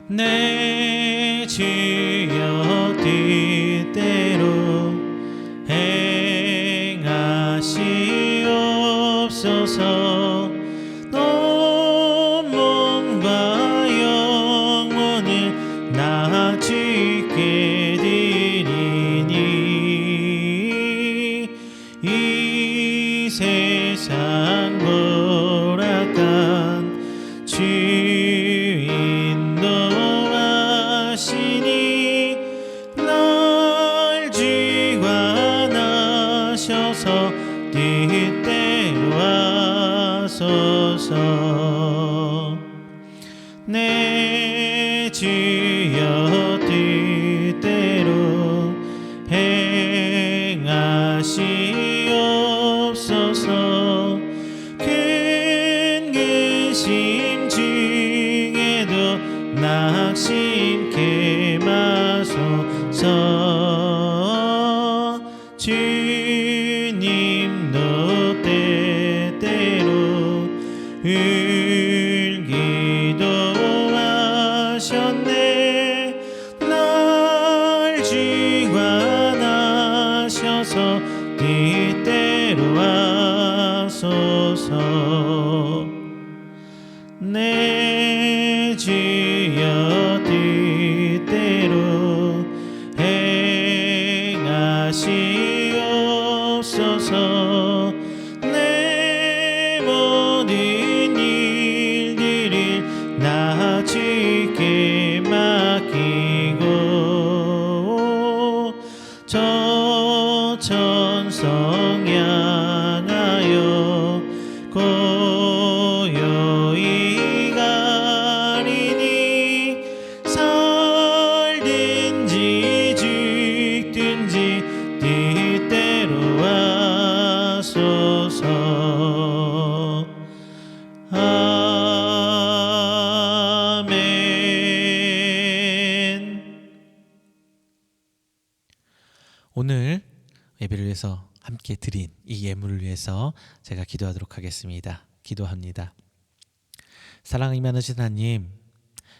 내 주여 뜻대로 행하시옵소서. 온 몸과 영혼을 나 주께 드리니 이 세상 고락한 주인 노하시니 날 주관하셔서 뜻대로 하소서. 내 주여 뜻대로 행하시옵소서. 큰 근심 중에도 낙심케 마소서. 주님도 때때로 울기도 하셨네. 날 주관하셔서 뜻대로 하소서. 내 주여 뜻대로 행하시옵소서. 내 모든 일들을 나 주께 맡기고 저 천성 향하여 고요히 가리니 살든지 죽든지 뜻대로 하소서. 아멘. 오늘 예배를 위해서 함께 드린 이 예물을 위해서 제가 기도하도록 하겠습니다. 기도합니다. 사랑이 많으신 하나님,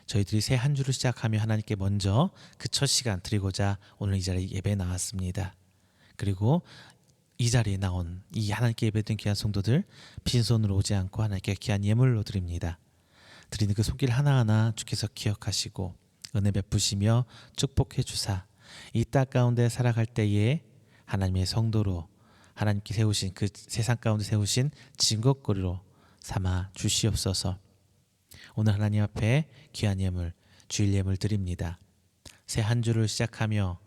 저희들이 새 한 주를 시작하며 하나님께 먼저 그 첫 시간 드리고자 오늘 이 자리에 예배에 나왔습니다. 그리고 이 자리에 나온 이 하나님께 예배드린 귀한 성도들 빈손으로 오지 않고 하나님께 귀한 예물로 드립니다. 드리는 그 손길 하나하나 주께서 기억하시고 은혜 베푸시며 축복해 주사 이 땅 가운데 살아갈 때에 하나님의 성도로 하나님께 세우신 그 세상 가운데 세우신 증거거리로 삼아 주시옵소서. 오늘 하나님 앞에 귀한 예물 주일 예물 드립니다. 새 한 주를 시작하며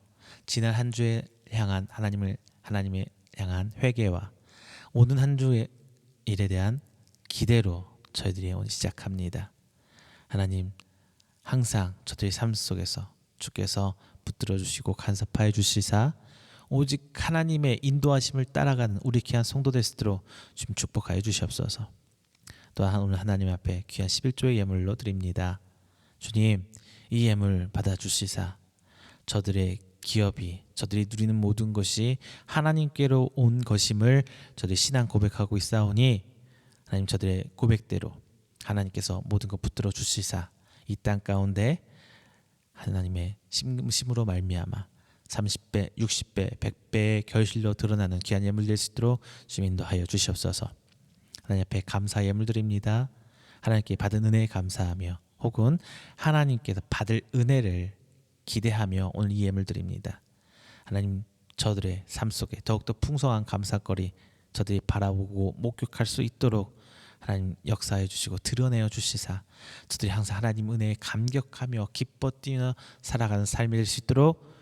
지난 한 주에 향한 하나님을 향한 회개와 오는 한 주의 일에 대한 기대로 저희들이 오늘 시작합니다. 하나님 항상 저들의 삶 속에서 주께서 붙들어 주시고 간섭하여 주시사 오직 하나님의 인도하심을 따라가는 우리 귀한 성도 될 수 있도록 주님 축복하여 주시옵소서. 또한 오늘 하나님 앞에 귀한 11조의 예물로 드립니다. 주님 이 예물 받아주시사 저들의 기업이 저들이 누리는 모든 것이 하나님께로 온 것임을 저들이 신앙 고백하고 있사오니 하나님 저들의 고백대로 하나님께서 모든 것 붙들어 주시사 이 땅 가운데 하나님의 심으로 말미암아 30배, 60배, 100배의 결실로 드러나는 귀한 예물 될 수 있도록 주님 인도하여 주시옵소서. 하나님 앞에 감사 예물 드립니다. 하나님께 받은 은혜에 감사하며 혹은 하나님께서 받을 은혜를 기대하며 오늘 이 예물 드립니다. 하나님 저들의 삶 속에 더욱더 풍성한 감사거리 저들이 바라보고 목격할 수 있도록 하나님 역사해 주시고 드러내어 주시사 저들이 항상 하나님 은혜에 감격하며 기뻐 뛰어 살아가는 삶이 될 수 있도록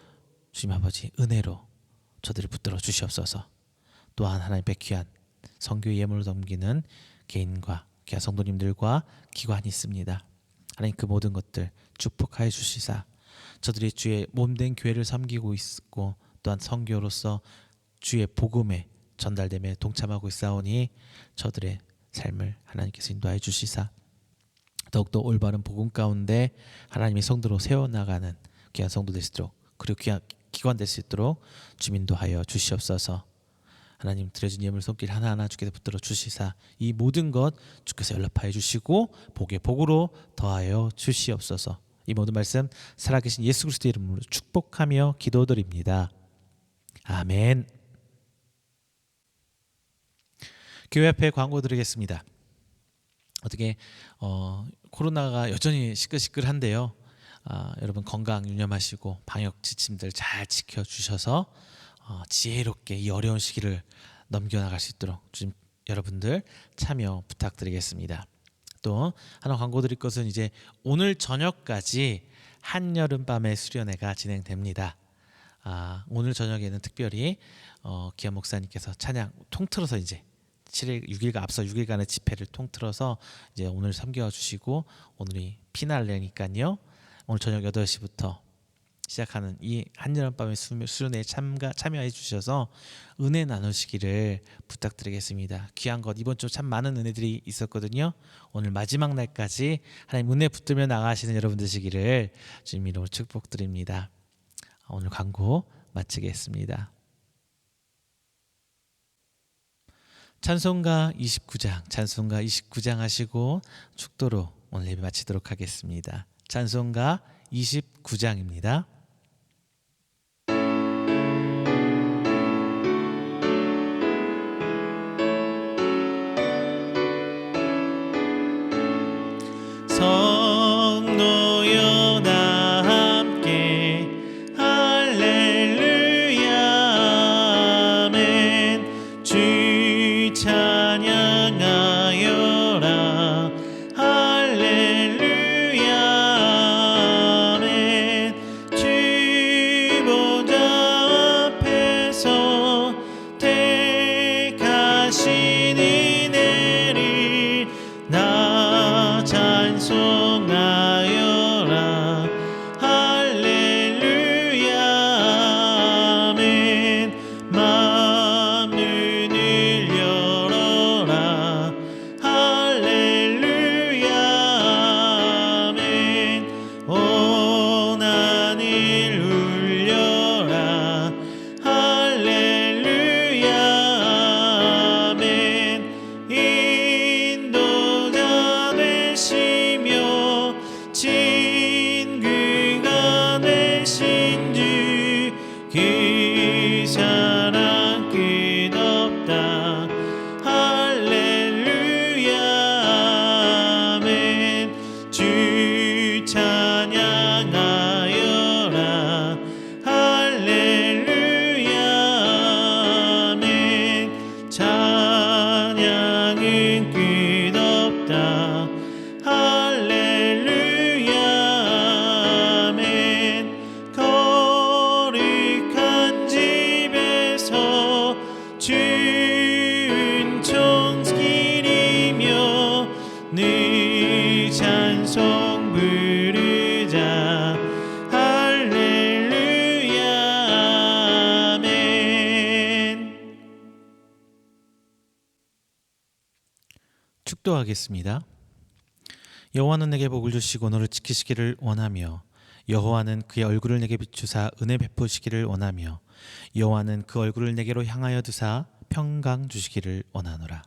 주님 아버지 은혜로 저들을 붙들어 주시옵소서. 또한 하나님의 귀한 선교 예물로 넘기는 개인과 귀한 성도님들과 기관이 있습니다. 하나님 그 모든 것들 축복하여 주시사 저들이 주의 몸된 교회를 섬기고 있고 또한 선교로서 주의 복음에 전달됨에 동참하고 있사오니 저들의 삶을 하나님께서 인도하여 주시사 더욱더 올바른 복음 가운데 하나님의 성도로 세워나가는 귀한 성도 될 수 있도록 그리고 귀한 기관 될 수 있도록 주님 인도하여 주시옵소서. 하나님 드려진 예물 손길 하나하나 주께서 붙들어 주시사 이 모든 것 주께서 연락하여 주시고 복의 복으로 더하여 주시옵소서. 이 모든 말씀 살아계신 예수 그리스도의 이름으로 축복하며 기도드립니다. 아멘. 교회 앞에 광고 드리겠습니다. 어떻게 코로나가 여전히 시끌시끌한데요. 여러분 건강 유념하시고 방역 지침들 잘 지켜주셔서 지혜롭게 이 어려운 시기를 넘겨나갈 수 있도록 주님 여러분들 참여 부탁드리겠습니다. 또 하나 광고 드릴 것은 이제 오늘 저녁까지 한여름밤의 수련회가 진행됩니다. 오늘 저녁에는 특별히 기한 목사님께서 찬양 통틀어서 이제 7일 6일간 앞서 6일간의 집회를 통틀어서 이제 오늘 섬겨 주시고 오늘이 피날레니까요. 오늘 저녁 8시부터 시작하는 이 한여름밤의 수련회에 참여해 주셔서 은혜 나누시기를 부탁드리겠습니다. 귀한 것 이번 주 참 많은 은혜들이 있었거든요. 오늘 마지막 날까지 하나님 은혜 붙들며 나가시는 여러분 되시기를 주님 이름으로 축복드립니다. 오늘 광고 마치겠습니다. 찬송가 29장 하시고 축도로 오늘 예배 마치도록 하겠습니다. 찬송가 29장입니다. 성도여 나 함께 할렐루야 아멘 주 찬양하여라 할렐루야 아멘 주 축도하겠습니다. 여호와는 내게 복을 주시고 너를 지키시기를 원하며 여호와는 그의 얼굴을 내게 비추사 은혜 베푸시기를 원하며 여호와는 그 얼굴을 내게로 향하여 드사 평강 주시기를 원하노라.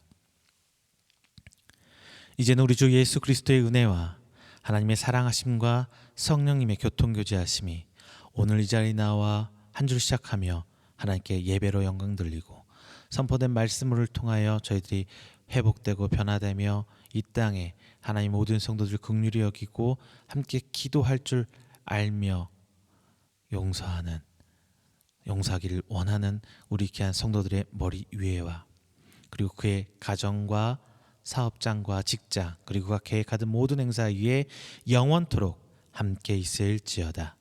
이제는 우리 주 예수 그리스도의 은혜와 하나님의 사랑하심과 성령님의 교통교제하심이 오늘 이 자리에 나와 한 줄 시작하며 하나님께 예배로 영광 돌리고 선포된 말씀을 통하여 저희들이 회복되고 변화되며 이 땅에 하나님 모든 성도들 긍휼히 여기고 함께 기도할 줄 알며 용서하기를 원하는 우리 귀한 성도들의 머리 위에와 그리고 그의 가정과 사업장과 직장 그리고 그가 계획하던 모든 행사 위에 영원토록 함께 있을지어다.